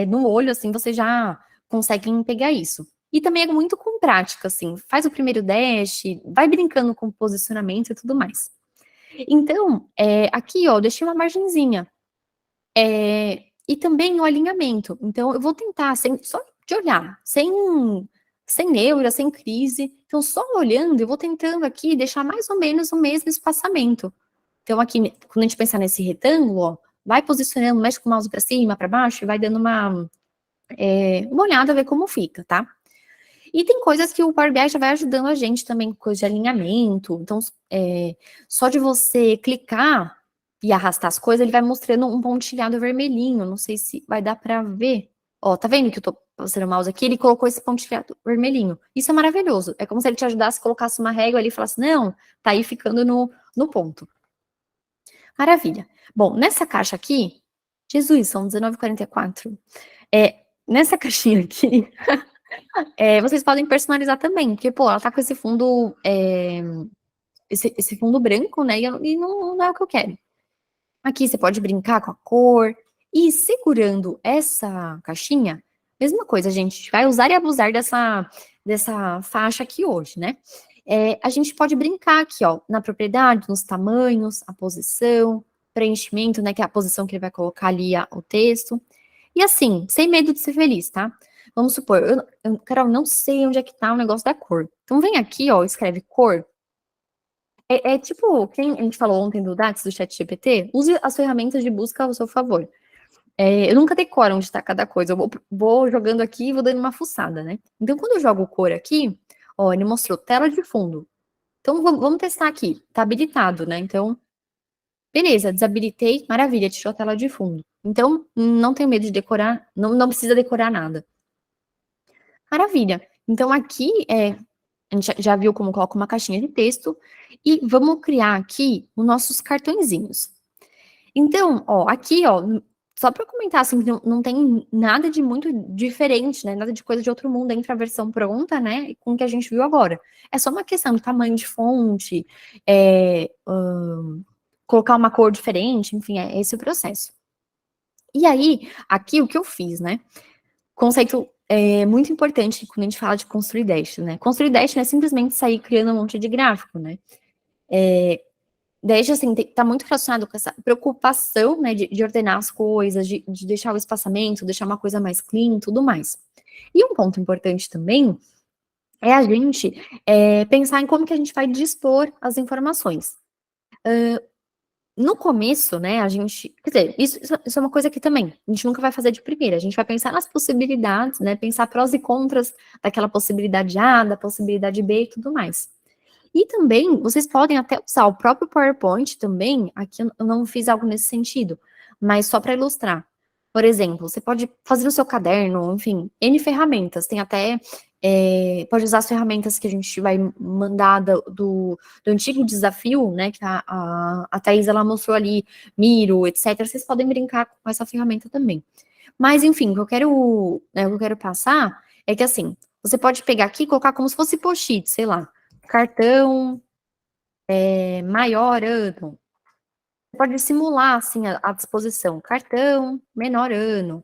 S1: No olho, assim, você já consegue pegar isso. E também é muito com prática, assim, faz o primeiro dash, vai brincando com o posicionamento e tudo mais. Então, aqui, ó, eu deixei uma margenzinha. E também o alinhamento. Então, eu vou tentar, só de olhar, sem neura, sem crise. Então, só olhando, eu vou tentando aqui deixar mais ou menos o mesmo espaçamento. Então, aqui, quando a gente pensar nesse retângulo, ó, vai posicionando, mexe com o mouse para cima, para baixo, e vai dando uma olhada, ver como fica, tá? E tem coisas que o Power BI já vai ajudando a gente também, coisa de alinhamento. Então, só de você clicar e arrastar as coisas, ele vai mostrando um pontilhado vermelhinho. Não sei se vai dar para ver. Ó, tá vendo que eu tô passando o mouse aqui? Ele colocou esse pontilhado vermelhinho. Isso é maravilhoso. É como se ele te ajudasse, colocasse uma régua ali e falasse, não, tá aí ficando no ponto. Maravilha. Bom, nessa caixa aqui, Jesus, são 19h44. Nessa caixinha aqui, vocês podem personalizar também, porque, pô, ela tá com esse fundo, esse fundo branco, né, e não é o que eu quero. Aqui você pode brincar com a cor, e segurando essa caixinha, mesma coisa, gente, a gente vai usar e abusar dessa faixa aqui hoje, né. A gente pode brincar aqui, ó, na propriedade, nos tamanhos, a posição, preenchimento, né, que é a posição que ele vai colocar ali o texto. E assim, sem medo de ser feliz, tá? Vamos supor, Carol, não sei onde é que tá o negócio da cor. Então vem aqui, ó, escreve cor. É tipo, quem a gente falou ontem do DAX, do ChatGPT, use as ferramentas de busca ao seu favor. Eu nunca decoro onde está cada coisa, eu vou jogando aqui e vou dando uma fuçada, né? Então, quando eu jogo cor aqui, ó, ele mostrou tela de fundo. Então, vamos testar aqui, tá habilitado, né? Então, beleza, desabilitei, maravilha, tirou a tela de fundo. Então, não tenho medo de decorar, não precisa decorar nada. Maravilha. Então, aqui, a gente já viu como coloca uma caixinha de texto, e vamos criar aqui os nossos cartõezinhos. Então, ó, aqui, ó, só para comentar, assim, que não tem nada de muito diferente, né, nada de coisa de outro mundo entre a versão pronta, né, com o que a gente viu agora. É só uma questão de tamanho de fonte, colocar uma cor diferente, enfim, é esse o processo. E aí, aqui o que eu fiz, né, conceito muito importante quando a gente fala de construir dash, né, construir dash não é simplesmente sair criando um monte de gráfico, né, dash, assim, tá muito relacionado com essa preocupação, né, de ordenar as coisas, de deixar o espaçamento, deixar uma coisa mais clean, tudo mais. E um ponto importante também é a gente pensar em como que a gente vai dispor as informações. No começo, né, a gente, quer dizer, isso é uma coisa que também a gente nunca vai fazer de primeira, a gente vai pensar nas possibilidades, né, pensar prós e contras daquela possibilidade A, da possibilidade B e tudo mais. E também, vocês podem até usar o próprio PowerPoint também, aqui eu não fiz algo nesse sentido, mas só para ilustrar. Por exemplo, você pode fazer no seu caderno, enfim, N ferramentas, tem até, pode usar as ferramentas que a gente vai mandar do antigo desafio, né, que a Thaís, ela mostrou ali, Miro, etc, vocês podem brincar com essa ferramenta também. Mas, enfim, o que eu quero passar é que, assim, você pode pegar aqui e colocar como se fosse post-it, sei lá, cartão maior ano. Você pode simular, assim, a disposição. Cartão menor ano.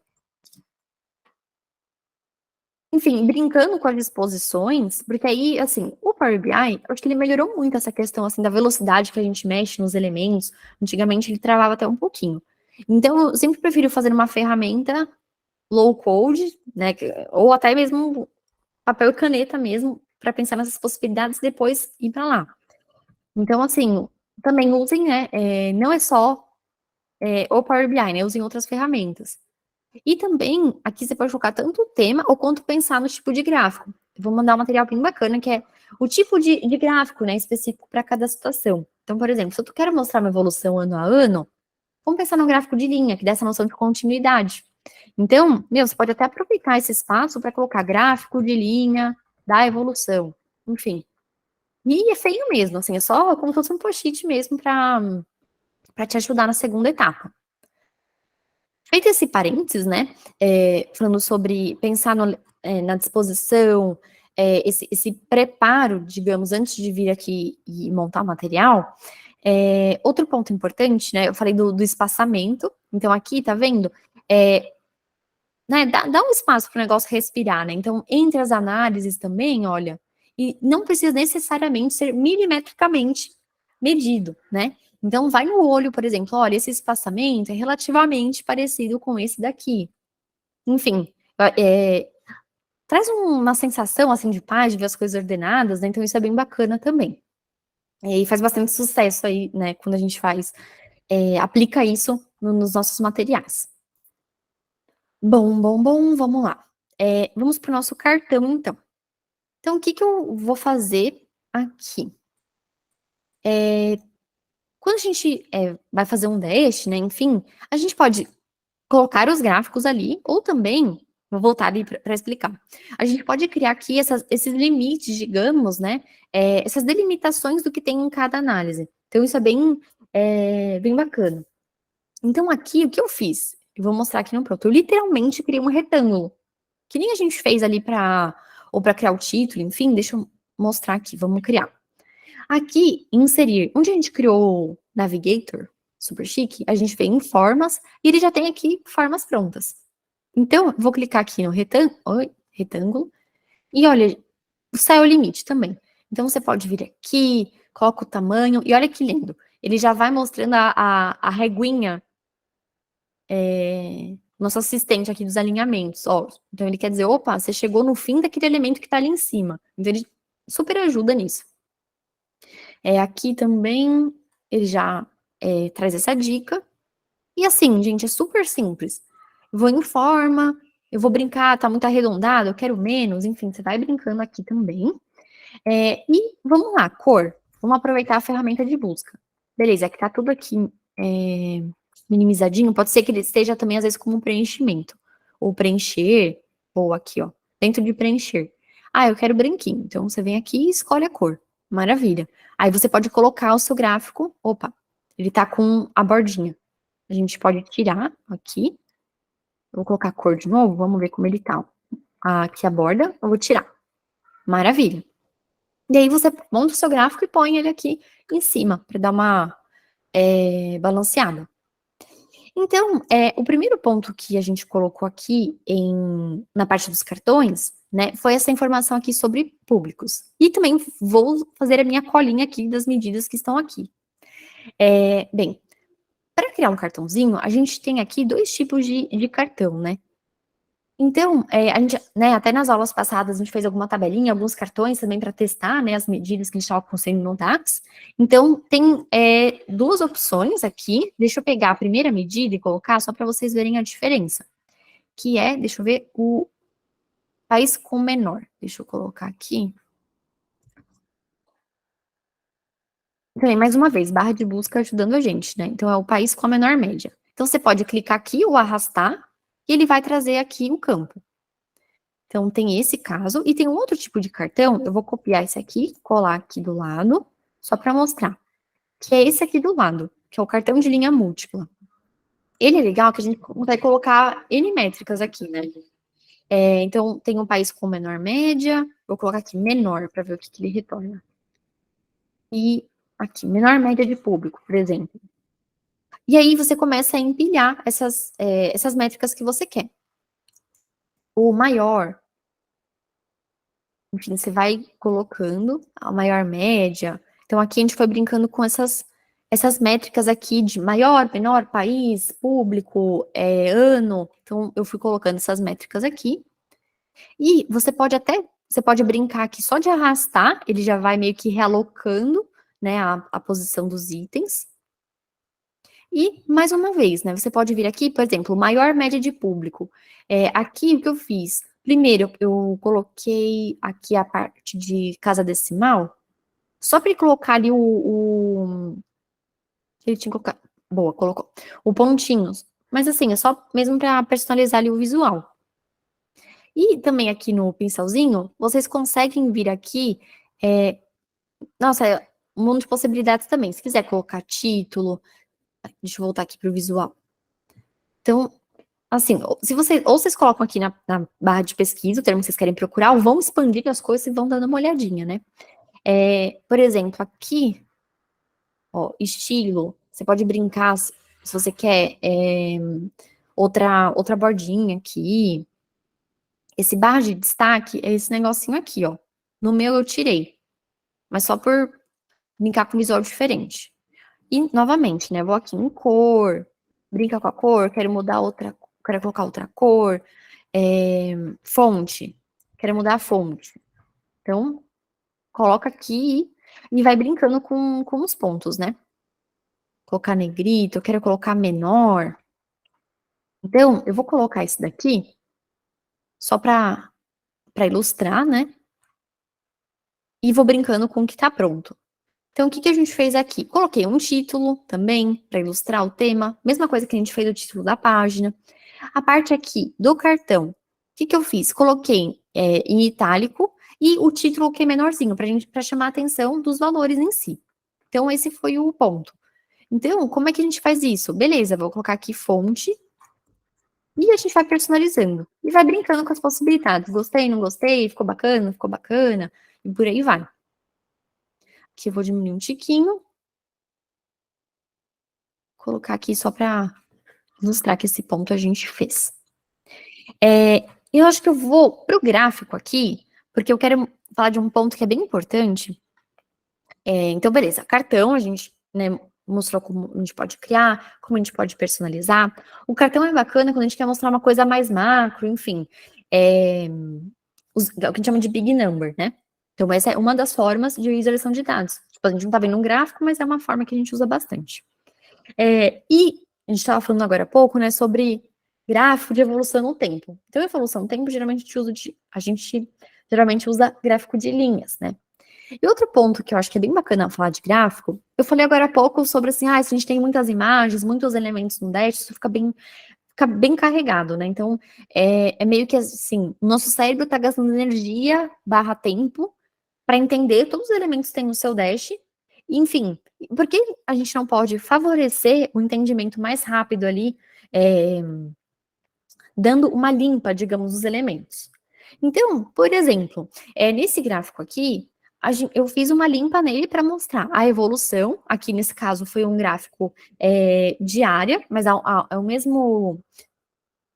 S1: Enfim, brincando com as disposições, porque aí, assim, o Power BI, eu acho que ele melhorou muito essa questão, assim, da velocidade que a gente mexe nos elementos. Antigamente ele travava até um pouquinho. Então, eu sempre prefiro fazer uma ferramenta low code, né, ou até mesmo papel e caneta mesmo, para pensar nessas possibilidades e depois ir para lá. Então, assim, também usem, né, não é só o Power BI, né, usem outras ferramentas. E também, aqui você pode colocar tanto o tema ou quanto pensar no tipo de gráfico. Eu vou mandar um material bem bacana, que é o tipo de gráfico, né, específico para cada situação. Então, por exemplo, se eu quero mostrar uma evolução ano a ano, vamos pensar no gráfico de linha, que dá essa noção de continuidade. Então, meu, você pode até aproveitar esse espaço para colocar gráfico de linha da evolução. Enfim. E é feio mesmo, assim, é só como se fosse um post-it mesmo para te ajudar na segunda etapa. Feito esse parênteses, né, falando sobre pensar na disposição, esse preparo, digamos, antes de vir aqui e montar o material, outro ponto importante, né, eu falei do espaçamento, então aqui, tá vendo? Né, dá um espaço para o negócio respirar, né, então entre as análises também, olha, e não precisa necessariamente ser milimetricamente medido, né, então vai no olho, por exemplo, olha, esse espaçamento é relativamente parecido com esse daqui, enfim, traz uma sensação, assim, de paz, de ver as coisas ordenadas, né, então isso é bem bacana também. E faz bastante sucesso aí, né, quando a gente aplica isso nos nossos materiais. Bom, vamos lá. Vamos para o nosso cartão, então. Então, o que que eu vou fazer aqui? Quando a gente vai fazer um dash, né, enfim, a gente pode colocar os gráficos ali, ou também, vou voltar ali para explicar, a gente pode criar aqui esses limites, digamos, né, essas delimitações do que tem em cada análise. Então, isso é bem bacana. Então, aqui, o que eu fiz? Eu vou mostrar aqui no pronto. Eu literalmente criei um retângulo, que nem a gente fez ali ou para criar o título, enfim, deixa eu mostrar aqui, vamos criar. Aqui, inserir, onde a gente criou o Navigator, super chique, a gente vem em formas, e ele já tem aqui formas prontas. Então, vou clicar aqui no retângulo, e olha, o céu é o limite também. Então, você pode vir aqui, coloca o tamanho, e olha que lindo, ele já vai mostrando a reguinha, nosso assistente aqui dos alinhamentos, ó. Então, ele quer dizer, opa, você chegou no fim daquele elemento que está ali em cima. Então, ele super ajuda nisso. Aqui também, ele já traz essa dica. E assim, gente, é super simples. Eu vou em forma, eu vou brincar, tá muito arredondado, eu quero menos, enfim, você vai brincando aqui também. E vamos lá, cor. Vamos aproveitar a ferramenta de busca. Beleza, aqui tá tudo aqui minimizadinho, pode ser que ele esteja também, às vezes, como um preenchimento. Ou preencher, ou aqui, ó, dentro de preencher. Ah, eu quero branquinho. Então, você vem aqui e escolhe a cor. Maravilha. Aí você pode colocar o seu gráfico. Opa, ele tá com a bordinha. A gente pode tirar aqui. Eu vou colocar a cor de novo, vamos ver como ele tá. Aqui a borda, eu vou tirar. Maravilha. E aí você monta o seu gráfico e põe ele aqui em cima, para dar uma balanceada. Então, o primeiro ponto que a gente colocou aqui na parte dos cartões, né, foi essa informação aqui sobre públicos. E também vou fazer a minha colinha aqui das medidas que estão aqui. Bem, para criar um cartãozinho, a gente tem aqui dois tipos de cartão, né? Então, a gente, né, até nas aulas passadas, a gente fez alguma tabelinha, alguns cartões também para testar, né, as medidas que a gente estava conseguindo no DAX. Então, tem duas opções aqui. Deixa eu pegar a primeira medida e colocar só para vocês verem a diferença. Que deixa eu ver, o país com menor. Deixa eu colocar aqui. Também, mais uma vez, barra de busca ajudando a gente, né? Então, é o país com a menor média. Então, você pode clicar aqui ou arrastar, e ele vai trazer aqui o campo. Então, tem esse caso, e tem um outro tipo de cartão, eu vou copiar esse aqui, colar aqui do lado, só para mostrar, que é esse aqui do lado, que é o cartão de linha múltipla. Ele é legal que a gente vai colocar N métricas aqui, né? Então, tem um país com menor média, vou colocar aqui menor, para ver o que ele retorna. E aqui, menor média de público, por exemplo. E aí, você começa a empilhar essas métricas que você quer. O maior, Enfim, você vai colocando a maior média. Então, aqui a gente foi brincando com essas métricas aqui de maior, menor, país, público, ano. Então, eu fui colocando essas métricas aqui. E você pode brincar aqui só de arrastar, ele já vai meio que realocando, né, a posição dos itens. E, mais uma vez, né, você pode vir aqui, por exemplo, maior média de público. Aqui, o que eu fiz? Primeiro, eu coloquei aqui a parte de casa decimal, só para ele colocar ali ele tinha colocado. Boa, colocou. O pontinhos. Mas assim, é só mesmo para personalizar ali o visual. E também aqui no pincelzinho, vocês conseguem vir aqui. é, Nossa, um monte de possibilidades também. Se quiser colocar título, deixa eu voltar aqui para o visual. Então, assim, ou vocês colocam aqui na barra de pesquisa o termo que vocês querem procurar, ou vão expandir as coisas e vão dando uma olhadinha, né? Por exemplo, aqui, ó, estilo, você pode brincar se você quer outra bordinha aqui. Esse barra de destaque é esse negocinho aqui, ó. No meu eu tirei, mas só por brincar com visual diferente. E, novamente, né, vou aqui em cor, brinca com a cor, quero colocar outra cor, fonte, quero mudar a fonte. Então, coloca aqui e vai brincando com os pontos, né? Colocar negrito, eu quero colocar menor. Então, eu vou colocar isso daqui só para ilustrar, né? E vou brincando com o que tá pronto. Então, o que a gente fez aqui? Coloquei um título também para ilustrar o tema, mesma coisa que a gente fez do título da página. A parte aqui do cartão, o que eu fiz? Coloquei em itálico e o título que é menorzinho, para chamar a atenção dos valores em si. Então, esse foi o ponto. Então, como é que a gente faz isso? Beleza, vou colocar aqui fonte e a gente vai personalizando. E vai brincando com as possibilidades. Gostei, não gostei, ficou bacana, e por aí vai. Aqui eu vou diminuir um tiquinho. Colocar aqui só para ilustrar que esse ponto a gente fez. Eu acho que eu vou pro gráfico aqui, porque eu quero falar de um ponto que é bem importante. Então, beleza, cartão, a gente, né, mostrou como a gente pode criar, como a gente pode personalizar. O cartão é bacana quando a gente quer mostrar uma coisa mais macro, enfim. O que a gente chama de big number, né? Então, essa é uma das formas de visualização de dados. Tipo, a gente não tá vendo um gráfico, mas é uma forma que a gente usa bastante. E a gente estava falando agora há pouco, né, sobre gráfico de evolução no tempo. Então, evolução no tempo, geralmente a gente geralmente usa gráfico de linhas, né? E outro ponto que eu acho que é bem bacana falar de gráfico, eu falei agora há pouco sobre assim, se a gente tem muitas imagens, muitos elementos no dash, isso fica bem carregado, né? Então, é meio que assim, o nosso cérebro está gastando energia barra tempo para entender todos os elementos que tem no seu dash. Enfim, por que a gente não pode favorecer o entendimento mais rápido ali, é, dando uma limpa, digamos, dos elementos? Então, por exemplo, nesse gráfico aqui, eu fiz uma limpa nele para mostrar a evolução. Aqui, nesse caso, foi um gráfico diária, mas é o mesmo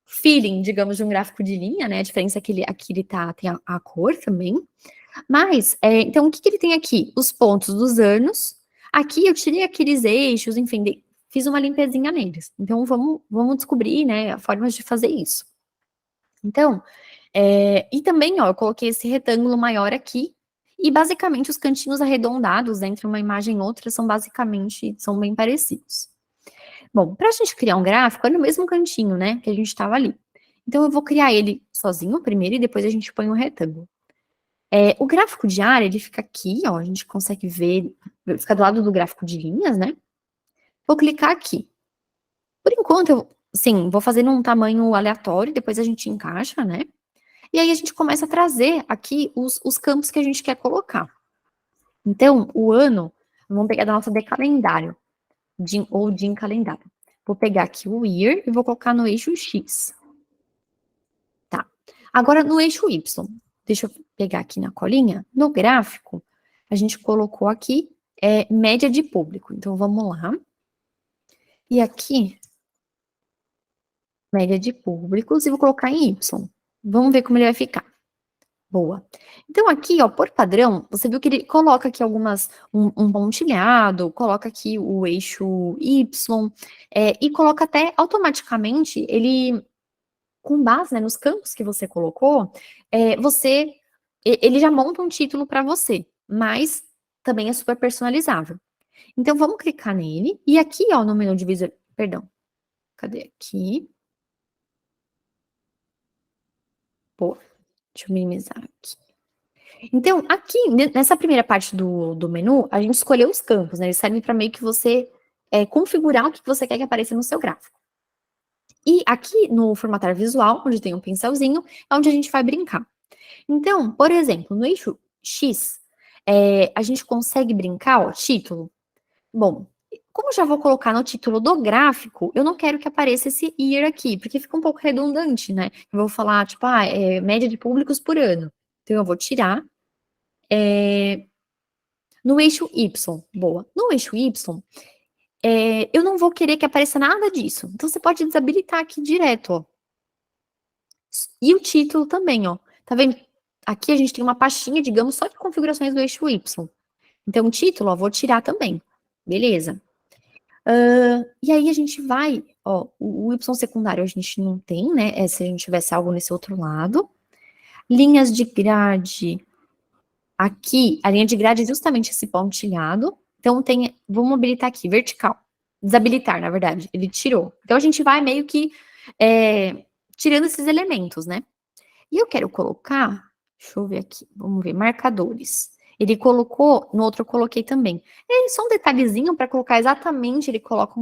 S1: feeling, digamos, de um gráfico de linha, né? A diferença é que aqui ele tem a cor também. Mas, então, o que ele tem aqui? Os pontos dos anos. Aqui eu tirei aqueles eixos, enfim, fiz uma limpezinha neles. Então, vamos descobrir, né, formas de fazer isso. Então, e também, ó, eu coloquei esse retângulo maior aqui, e basicamente os cantinhos arredondados entre uma imagem e outra são bem parecidos. Bom, para a gente criar um gráfico, é no mesmo cantinho, né, que a gente estava ali. Então, eu vou criar ele sozinho primeiro, e depois a gente põe um retângulo. O gráfico de área, ele fica aqui, ó, a gente consegue ver, fica do lado do gráfico de linhas, né? Vou clicar aqui. Por enquanto, sim, vou fazer num tamanho aleatório, depois a gente encaixa, né? E aí a gente começa a trazer aqui os campos que a gente quer colocar. Então, o ano, vamos pegar da nossa de calendário, ou de calendário. Vou pegar aqui o year e vou colocar no eixo X. Tá. Agora, no eixo Y, deixa eu pegar aqui na colinha, no gráfico, a gente colocou aqui média de público. Então, vamos lá. E aqui, média de públicos, e vou colocar em Y. Vamos ver como ele vai ficar. Boa. Então aqui, ó, por padrão, você viu que ele coloca aqui algumas um pontilhado, coloca aqui o eixo Y, e coloca até automaticamente ele com base, né, nos campos que você colocou, você ele já monta um título para você, mas também é super personalizável. Então vamos clicar nele, e aqui, ó, no menu de perdão, cadê aqui? Boa, deixa eu minimizar aqui. Então, aqui, nessa primeira parte do menu, a gente escolheu os campos, né? Eles servem para meio que você configurar o que você quer que apareça no seu gráfico. E aqui no formatar visual, onde tem um pincelzinho, é onde a gente vai brincar. Então, por exemplo, no eixo X, a gente consegue brincar, ó, título. Bom, como eu já vou colocar no título do gráfico, eu não quero que apareça esse year aqui, porque fica um pouco redundante, né? Eu vou falar, tipo, média de públicos por ano. Então, eu vou tirar. No eixo Y, boa. No eixo Y, eu não vou querer que apareça nada disso. Então, você pode desabilitar aqui direto, ó. E o título também, ó. Tá vendo? Aqui a gente tem uma pastinha, digamos, só de configurações do eixo Y. Então, o título, ó, vou tirar também. Beleza. E aí a gente vai, ó, o Y secundário a gente não tem, né? Se a gente tivesse algo nesse outro lado. Linhas de grade. Aqui, a linha de grade é justamente esse pontilhado. Então, vamos habilitar aqui, vertical. Desabilitar, na verdade. Ele tirou. Então, a gente vai meio que tirando esses elementos, né? E eu quero colocar, deixa eu ver aqui, vamos ver, marcadores. Ele colocou, no outro eu coloquei também. É só um detalhezinho para colocar exatamente, ele coloca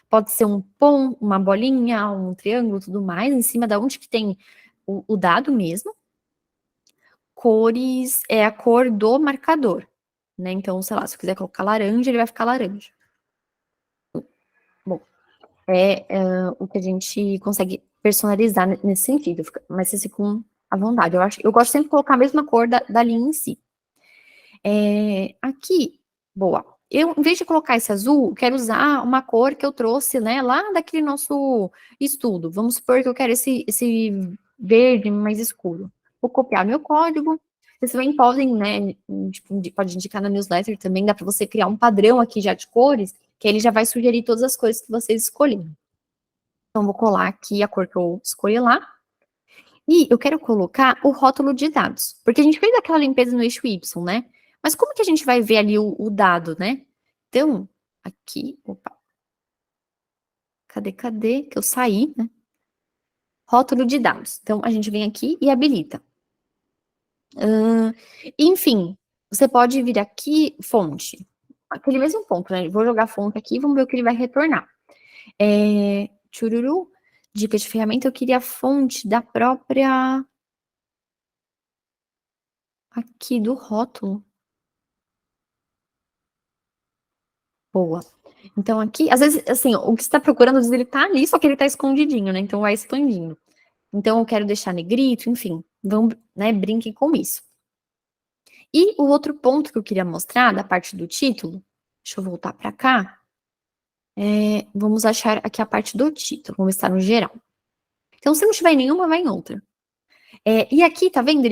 S1: pode ser um pom, uma bolinha, um triângulo, tudo mais, em cima da onde que tem o dado mesmo. Cores é a cor do marcador, né? Então, sei lá, se eu quiser colocar laranja, ele vai ficar laranja. Bom, o que a gente consegue personalizar nesse sentido, mas vocês ficam à vontade. Eu gosto sempre de colocar a mesma cor da linha em si. Aqui, boa. Eu, em vez de colocar esse azul, quero usar uma cor que eu trouxe, né, lá daquele nosso estudo. Vamos supor que eu quero esse verde mais escuro. Vou copiar meu código. Vocês também podem, né, tipo, pode indicar na newsletter também, dá para você criar um padrão aqui já de cores, que ele já vai sugerir todas as cores que vocês escolheram. Então, vou colar aqui a cor que eu escolhi lá. E eu quero colocar o rótulo de dados, porque a gente fez aquela limpeza no eixo Y, né? Mas como que a gente vai ver ali o dado, né? Então, aqui, opa, cadê que eu saí, né? Rótulo de dados. Então, a gente vem aqui e habilita. Enfim, você pode vir aqui, fonte. Aquele mesmo ponto, né? Vou jogar fonte aqui, vamos ver o que ele vai retornar. Chururu, dica de ferramenta, eu queria a fonte da própria aqui do rótulo. Boa. Então aqui, às vezes, assim, o que você está procurando, às vezes ele tá ali, só que ele tá escondidinho, né? Então vai expandindo. Então eu quero deixar negrito, enfim, vamos, né, brinquem com isso. E o outro ponto que eu queria mostrar, da parte do título, deixa eu voltar para cá, vamos achar aqui a parte do título, vamos estar no geral. Então se não tiver em nenhuma, vai em outra. E aqui, tá vendo?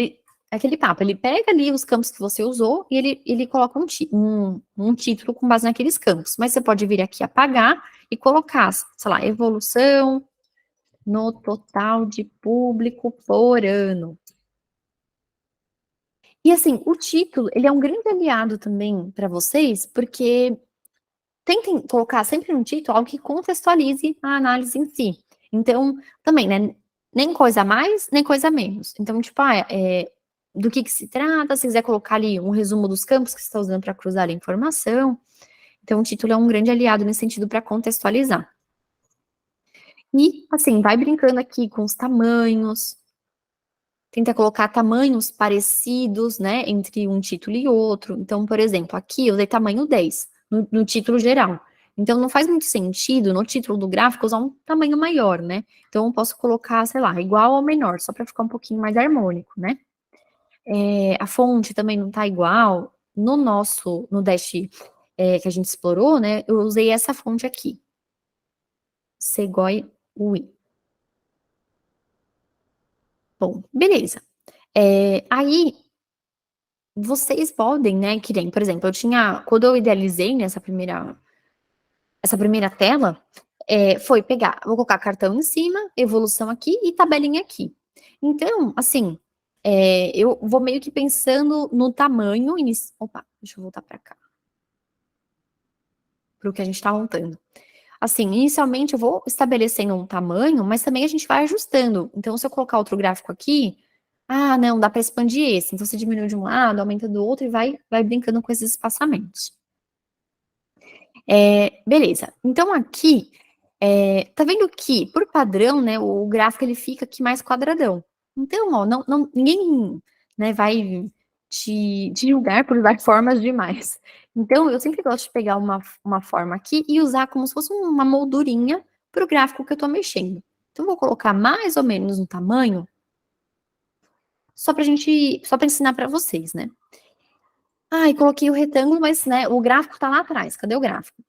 S1: Aquele papo, ele pega ali os campos que você usou e ele coloca um título com base naqueles campos. Mas você pode vir aqui apagar e colocar, sei lá, evolução no total de público por ano. E assim, o título, ele é um grande aliado também para vocês, porque tentem colocar sempre no título algo que contextualize a análise em si. Então, também, né, nem coisa a mais, nem coisa a menos. Então, tipo, do que se trata, se quiser colocar ali um resumo dos campos que você está usando para cruzar a informação. Então, o título é um grande aliado nesse sentido para contextualizar. E, assim, vai brincando aqui com os tamanhos, tenta colocar tamanhos parecidos, né, entre um título e outro. Então, por exemplo, aqui eu usei tamanho 10 no título geral. Então, não faz muito sentido no título do gráfico usar um tamanho maior, né? Então, eu posso colocar, sei lá, igual ou menor, só para ficar um pouquinho mais harmônico, né? A fonte também não tá igual. No Dash que a gente explorou, né, eu usei essa fonte aqui. Segoy UI. Bom, beleza. Aí vocês podem, né, que nem, por exemplo, quando eu idealizei essa primeira tela, foi pegar, vou colocar cartão em cima, evolução aqui e tabelinha aqui. Então, assim, eu vou meio que pensando no tamanho, opa, deixa eu voltar para cá, para o que a gente está montando. Assim, inicialmente eu vou estabelecendo um tamanho, mas também a gente vai ajustando. Então, se eu colocar outro gráfico aqui, ah, não, dá para expandir esse. Então, você diminui de um lado, aumenta do outro e vai brincando com esses espaçamentos. Beleza. Então, aqui, tá vendo que, por padrão, né, o gráfico ele fica aqui mais quadradão. Então, ó, ninguém, né, vai te julgar por usar formas demais. Então, eu sempre gosto de pegar uma forma aqui e usar como se fosse uma moldurinha para o gráfico que eu estou mexendo. Então, vou colocar mais ou menos um tamanho, só para ensinar para vocês, né? Ah, e coloquei o retângulo, mas, né, o gráfico tá lá atrás. Cadê o gráfico?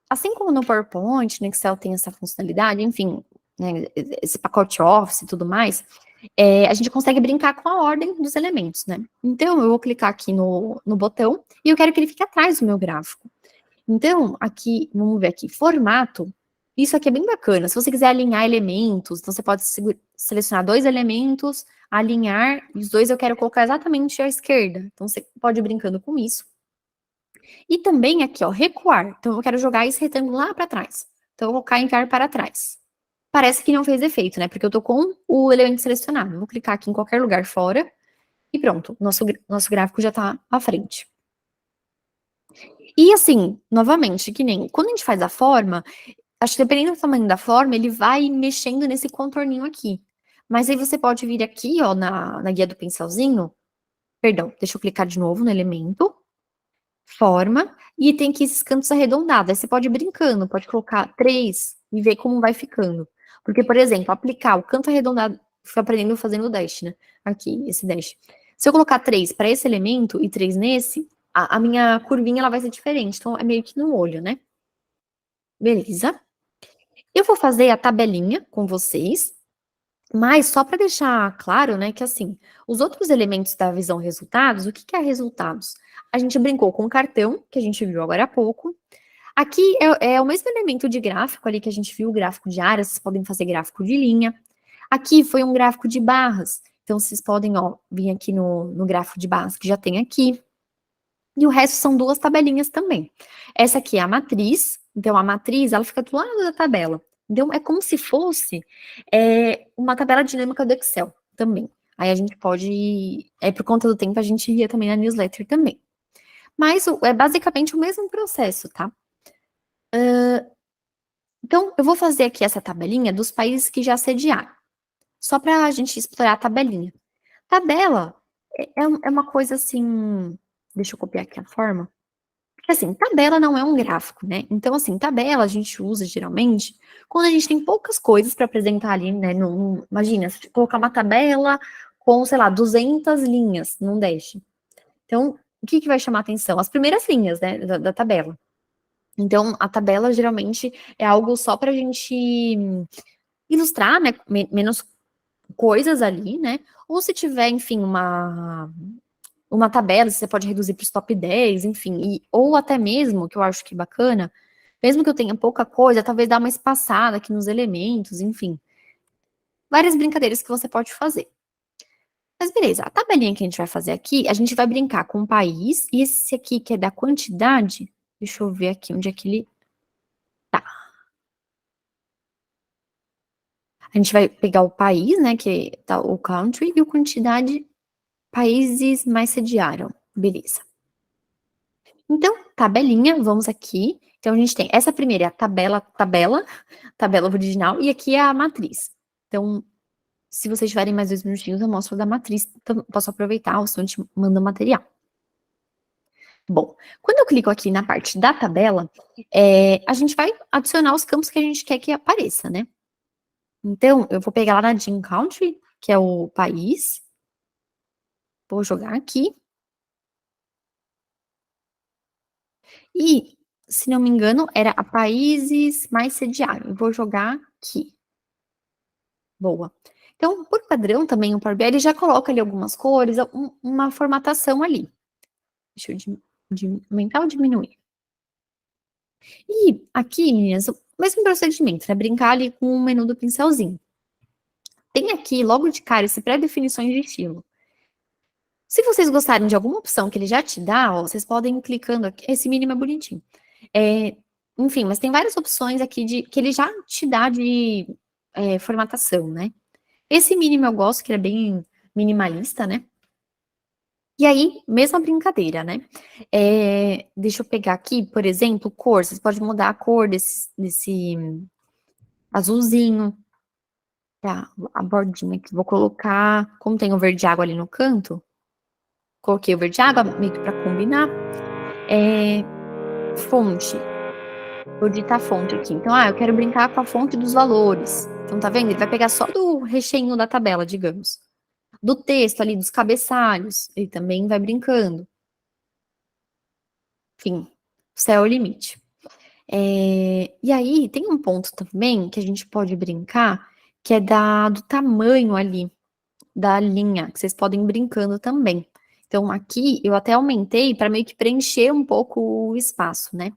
S1: Assim como no PowerPoint, no Excel tem essa funcionalidade, enfim, né, esse pacote Office e tudo mais, a gente consegue brincar com a ordem dos elementos, né? Então, eu vou clicar aqui no botão e eu quero que ele fique atrás do meu gráfico. Então, aqui, vamos ver aqui, formato. Isso aqui é bem bacana. Se você quiser alinhar elementos, então você pode selecionar dois elementos, alinhar, e os dois eu quero colocar exatamente à esquerda. Então, você pode ir brincando com isso. E também aqui, ó, recuar. Então, eu quero jogar esse retângulo lá para trás. Então, eu vou colocar enviar para trás. Parece que não fez efeito, né? Porque eu tô com o elemento selecionado. Vou clicar aqui em qualquer lugar fora e pronto. Nosso gráfico já tá à frente. E assim, novamente, que nem quando a gente faz a forma, acho que dependendo do tamanho da forma, ele vai mexendo nesse contorninho aqui. Mas aí você pode vir aqui, ó, na guia do pincelzinho. Perdão, deixa eu clicar de novo no elemento. Forma, e tem aqui esses cantos arredondados. Aí você pode ir brincando, pode colocar 3 e ver como vai ficando. Porque, por exemplo, aplicar o canto arredondado, fui aprendendo fazendo o dash, né? Aqui, esse dash. Se eu colocar 3 para esse elemento e 3 nesse, a minha curvinha ela vai ser diferente. Então, é meio que no olho, né? Beleza. Eu vou fazer a tabelinha com vocês, mas só para deixar claro, né, que assim, os outros elementos da visão resultados, o que que é resultados? A gente brincou com o cartão, que a gente viu agora há pouco. Aqui é o mesmo elemento de gráfico ali que a gente viu, gráfico de áreas, vocês podem fazer gráfico de linha. Aqui foi um gráfico de barras, então vocês podem, ó, vir aqui no gráfico de barras que já tem aqui. E o resto são duas tabelinhas também. Essa aqui é a matriz, então a matriz, ela fica do lado da tabela. Então, é como se fosse uma tabela dinâmica do Excel também. Aí a gente pode, por conta do tempo, a gente ia também na newsletter também. Mas é basicamente o mesmo processo, tá? Então, eu vou fazer aqui essa tabelinha dos países que já sediaram, só para a gente explorar a tabelinha. Tabela é uma coisa assim. Deixa eu copiar aqui a forma. Porque assim, tabela não é um gráfico, né? Então, assim, tabela a gente usa geralmente quando a gente tem poucas coisas para apresentar ali, né? Imagina, se colocar uma tabela com, sei lá, 200 linhas num dash. Então, o que vai chamar atenção? As primeiras linhas, né, da tabela. Então, a tabela geralmente é algo só para a gente ilustrar, né, menos coisas ali, né? Ou se tiver, enfim, uma tabela, você pode reduzir para os top 10, enfim, ou até mesmo, que eu acho que é bacana, mesmo que eu tenha pouca coisa, talvez dar uma espaçada aqui nos elementos, enfim. Várias brincadeiras que você pode fazer. Mas beleza, a tabelinha que a gente vai fazer aqui, a gente vai brincar com o país, e esse aqui que é da quantidade, deixa eu ver aqui onde é que ele tá. A gente vai pegar o país, né, que tá o country, e a quantidade países mais sediaram. Beleza. Então, tabelinha, vamos aqui. Então, a gente tem essa primeira é a tabela original, e aqui é a matriz. Então, se vocês tiverem mais 2 minutinhos, eu mostro da matriz, então, posso aproveitar, ou se eu te mando material. Bom, quando eu clico aqui na parte da tabela, a gente vai adicionar os campos que a gente quer que apareça, né? Então, eu vou pegar lá na Gene Country, que é o país, vou jogar aqui, e, se não me engano, era a países mais sediaram. Eu vou jogar aqui. Boa. Então, por padrão também, o Power BI ele já coloca ali algumas cores, uma formatação ali. Deixa eu aumentar ou diminuir? E aqui, meninas, o mesmo procedimento, né? Brincar ali com o menu do pincelzinho. Tem aqui, logo de cara, esse pré-definições de estilo. Se vocês gostarem de alguma opção que ele já te dá, ó, vocês podem ir clicando aqui. Esse mínimo é bonitinho. Enfim, mas tem várias opções aqui que ele já te dá de formatação, né? Esse mínimo eu gosto, que ele é bem minimalista, né? E aí, mesma brincadeira, né? Deixa eu pegar aqui, por exemplo, cor. Vocês podem mudar a cor desse azulzinho. Tá, a bordinha aqui. Vou colocar, como tem o verde água ali no canto, coloquei o verde água meio que pra combinar. Fonte. Vou digitar fonte aqui. Então, eu quero brincar com a fonte dos valores. Então, tá vendo? Ele vai pegar só do recheio da tabela, digamos. Do texto ali, dos cabeçalhos. Ele também vai brincando. Enfim, o céu é o limite. E aí, tem um ponto também que a gente pode brincar, que é do tamanho ali, da linha, que vocês podem ir brincando também. Então, aqui, eu até aumentei para meio que preencher um pouco o espaço, né?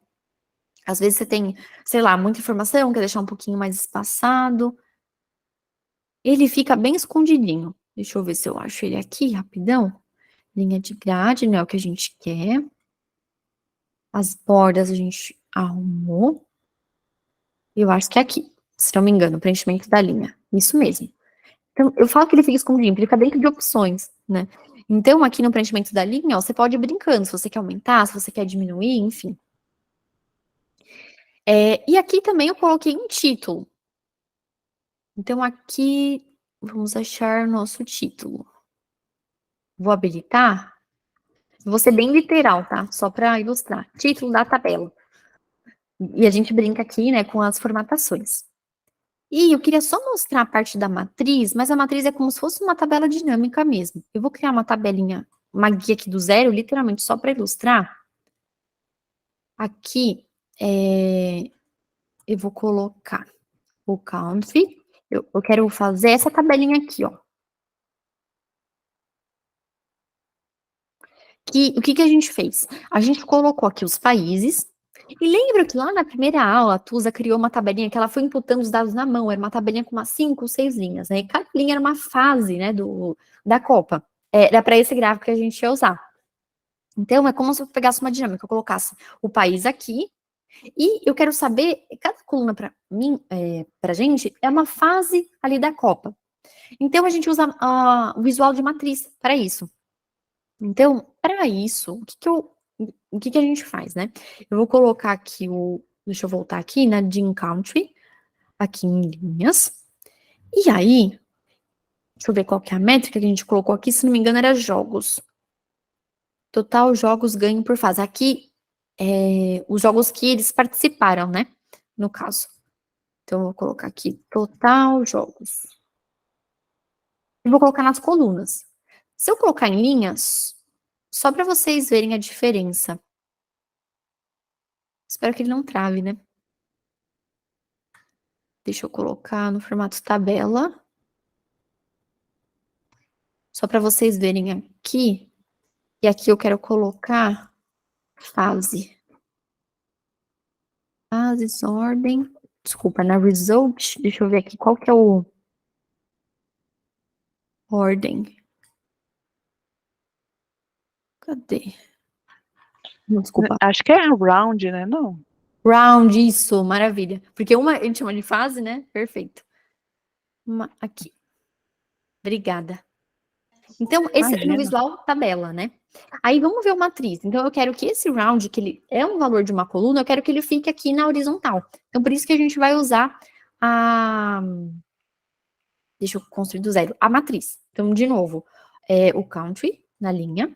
S1: Às vezes você tem, sei lá, muita informação, quer deixar um pouquinho mais espaçado. Ele fica bem escondidinho. Deixa eu ver se eu acho ele aqui, rapidão. Linha de grade, não é o que a gente quer. As bordas a gente arrumou. Eu acho que é aqui, se não me engano, o preenchimento da linha. Isso mesmo. Então, eu falo que ele fica escondidinho, porque ele fica dentro de opções, né? Então, aqui no preenchimento da linha, ó, você pode ir brincando, se você quer aumentar, se você quer diminuir, enfim. E aqui também eu coloquei um título. Então, aqui, vamos achar nosso título. Vou habilitar. Vou ser bem literal, tá? Só para ilustrar. Título da tabela. E a gente brinca aqui, né, com as formatações. E eu queria só mostrar a parte da matriz, mas a matriz é como se fosse uma tabela dinâmica mesmo. Eu vou criar uma tabelinha, uma guia aqui do zero, literalmente só para ilustrar. Aqui, eu vou colocar o country. Eu quero fazer essa tabelinha aqui, ó. O que a gente fez? A gente colocou aqui os países, e lembra que lá na primeira aula a Tusa criou uma tabelinha que ela foi imputando os dados na mão, era uma tabelinha com umas 5, 6 linhas, né? E cada linha era uma fase, né, da Copa. Era para esse gráfico que a gente ia usar. Então, é como se eu pegasse uma dinâmica, eu colocasse o país aqui, e eu quero saber, cada coluna para mim, pra gente, é uma fase ali da Copa. Então, a gente usa o visual de matriz para isso. Então, para isso, o que a gente faz, né? Eu vou colocar aqui deixa eu voltar aqui, na Gene Country, aqui em linhas. E aí, deixa eu ver qual que é a métrica que a gente colocou aqui, se não me engano era jogos. Total jogos ganho por fase. Aqui, os jogos que eles participaram, né? No caso. Então, eu vou colocar aqui, total jogos. E vou colocar nas colunas. Se eu colocar em linhas, só para vocês verem a diferença. Espero que ele não trave, né? Deixa eu colocar no formato tabela. Só para vocês verem aqui. E aqui eu quero colocar fase. Fases, ordem. Desculpa, na result. Deixa eu ver aqui qual que é o ordem. Cadê? Não, desculpa.
S2: Acho que é round, né? Não.
S1: Round, isso, maravilha. Porque uma a gente chama de fase, né? Perfeito. Aqui. Obrigada. Então, esse é no
S2: Imagina.
S1: visual tabela, né? Aí vamos ver o matriz. Então, eu quero que esse round, que ele é um valor de uma coluna, eu quero que ele fique aqui na horizontal. Então, por isso que a gente vai usar deixa eu construir do zero, a matriz. Então, de novo, o country na linha.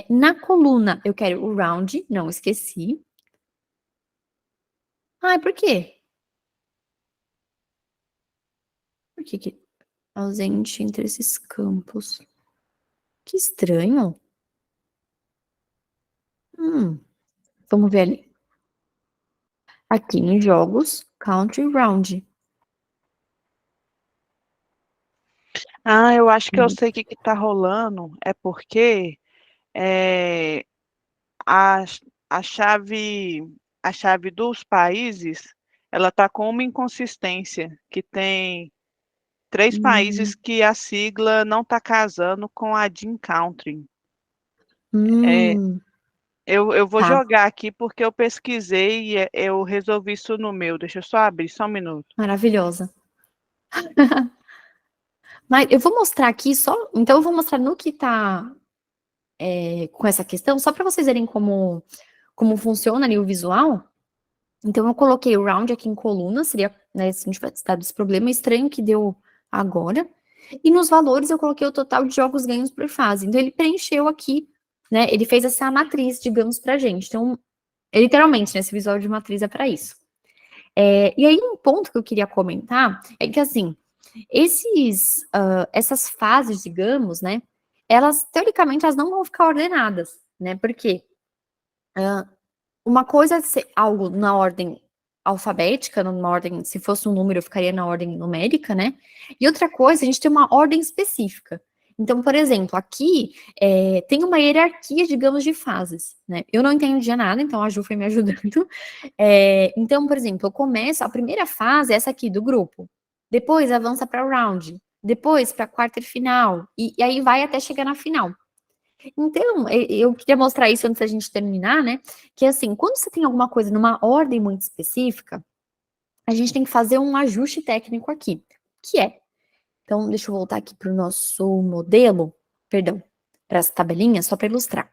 S1: Na coluna, eu quero o round, não esqueci. Por quê? Por que ausente entre esses campos? Que estranho. Vamos ver ali. Aqui em jogos, country round.
S2: Ah, eu acho que eu
S1: Uhum.
S2: sei o que está rolando. É porque é, a, a chave, a chave dos países, ela está com uma inconsistência, que tem três países
S1: Hum,
S2: que a sigla não está casando com a DIN Country. É,
S1: hum,
S2: eu vou
S1: tá,
S2: jogar aqui porque eu pesquisei e eu resolvi isso no meu. Deixa eu só abrir, só um minuto.
S1: maravilhosa. Mas eu vou mostrar aqui só, então eu vou mostrar no que tá com essa questão, só para vocês verem como funciona ali o visual. Então eu coloquei o round aqui em coluna, seria, né, se não tivesse dado esse problema estranho que deu agora. E nos valores eu coloquei o total de jogos ganhos por fase. Então ele preencheu aqui, né? Ele fez essa matriz, digamos, pra gente. Então, literalmente, né, esse visual de matriz é para isso. E aí um ponto que eu queria comentar é que assim, essas fases, digamos, né? Elas, teoricamente, elas não vão ficar ordenadas, né? Porque uma coisa é ser algo na ordem alfabética, numa ordem, se fosse um número, ficaria na ordem numérica, né? E outra coisa, a gente tem uma ordem específica. Então, por exemplo, aqui tem uma hierarquia, digamos, de fases, né? Eu não entendia nada, então a Ju foi me ajudando. Então, por exemplo, eu começo, a primeira fase é essa aqui do grupo, depois avança para o round, depois para a quarta final, e aí vai até chegar na final. Então, eu queria mostrar isso antes da gente terminar, né? Que assim, quando você tem alguma coisa numa ordem muito específica, a gente tem que fazer um ajuste técnico aqui, que é. Então, deixa eu voltar aqui para o nosso modelo, perdão, para essa tabelinha, só para ilustrar.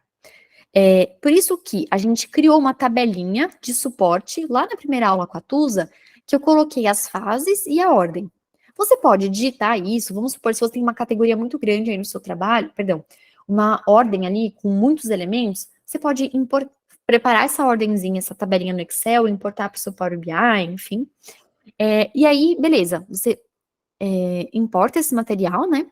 S1: Por isso que a gente criou uma tabelinha de suporte lá na primeira aula com a Tusa, que eu coloquei as fases e a ordem. Você pode digitar isso, vamos supor, se você tem uma categoria muito grande aí no seu trabalho, perdão, uma ordem ali com muitos elementos, você pode preparar essa ordenzinha, essa tabelinha no Excel, importar para o seu Power BI, enfim. E aí, beleza, você importa esse material, né?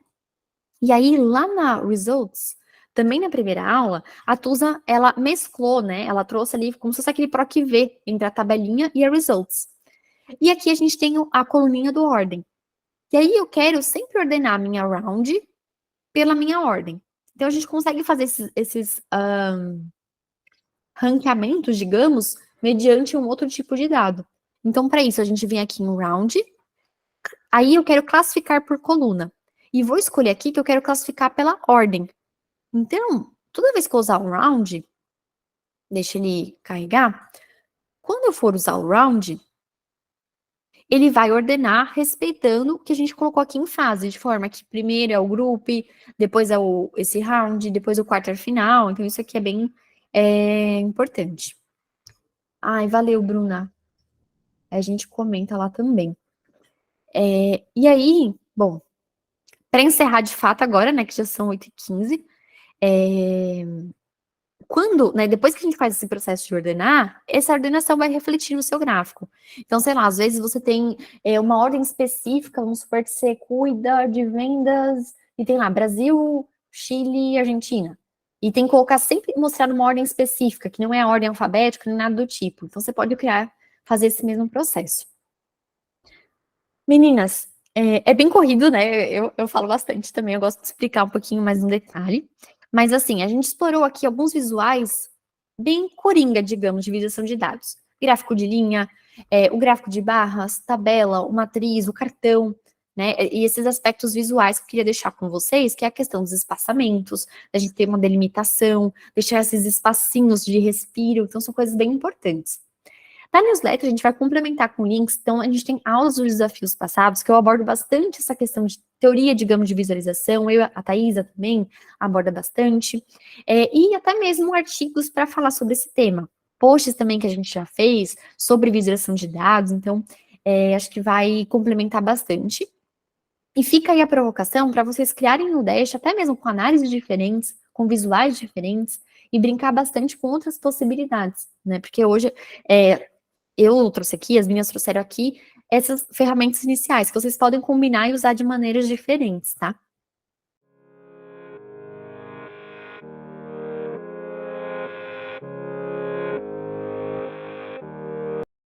S1: E aí, lá na Results, também na primeira aula, a Tusa, ela mesclou, né? Ela trouxe ali como se fosse aquele PROC V entre a tabelinha e a Results. E aqui a gente tem a coluninha do ordem. E aí eu quero sempre ordenar a minha round pela minha ordem. Então a gente consegue fazer esses ranqueamentos, digamos, mediante um outro tipo de dado. Então, para isso, a gente vem aqui em round, aí eu quero classificar por coluna. E vou escolher aqui que eu quero classificar pela ordem. Então, toda vez que eu usar um round, deixa ele carregar, quando eu for usar o round, ele vai ordenar respeitando o que a gente colocou aqui em fase, de forma que primeiro é o group, depois é esse round, depois o quarter final. Então, isso aqui é bem importante. Ai, valeu, Bruna. A gente comenta lá também. E aí, bom, para encerrar de fato agora, né, que já são 8h15, é, quando, né, depois que a gente faz esse processo de ordenar, essa ordenação vai refletir no seu gráfico. Então, sei lá, às vezes você tem uma ordem específica, vamos supor que você cuida de vendas e tem lá Brasil, Chile e Argentina. E tem que colocar sempre, mostrar numa ordem específica, que não é a ordem alfabética nem nada do tipo. Então, você pode fazer esse mesmo processo. Meninas, é bem corrido, né? Eu falo bastante também, eu gosto de explicar um pouquinho mais no detalhe. Mas assim, a gente explorou aqui alguns visuais bem coringa, digamos, de visualização de dados. Gráfico de linha, o gráfico de barras, tabela, o matriz, o cartão, né? E esses aspectos visuais que eu queria deixar com vocês, que é a questão dos espaçamentos, da gente ter uma delimitação, deixar esses espacinhos de respiro, então são coisas bem importantes. Na newsletter, a gente vai complementar com links, então a gente tem aulas dos desafios passados, que eu abordo bastante essa questão de teoria, digamos, de visualização, a Thaisa também aborda bastante, e até mesmo artigos para falar sobre esse tema. Posts também que a gente já fez sobre visualização de dados, então acho que vai complementar bastante. E fica aí a provocação para vocês criarem no Dash, até mesmo com análises diferentes, com visuais diferentes, e brincar bastante com outras possibilidades, né? Porque hoje eu trouxe aqui, as minhas trouxeram aqui, essas ferramentas iniciais, que vocês podem combinar e usar de maneiras diferentes, tá?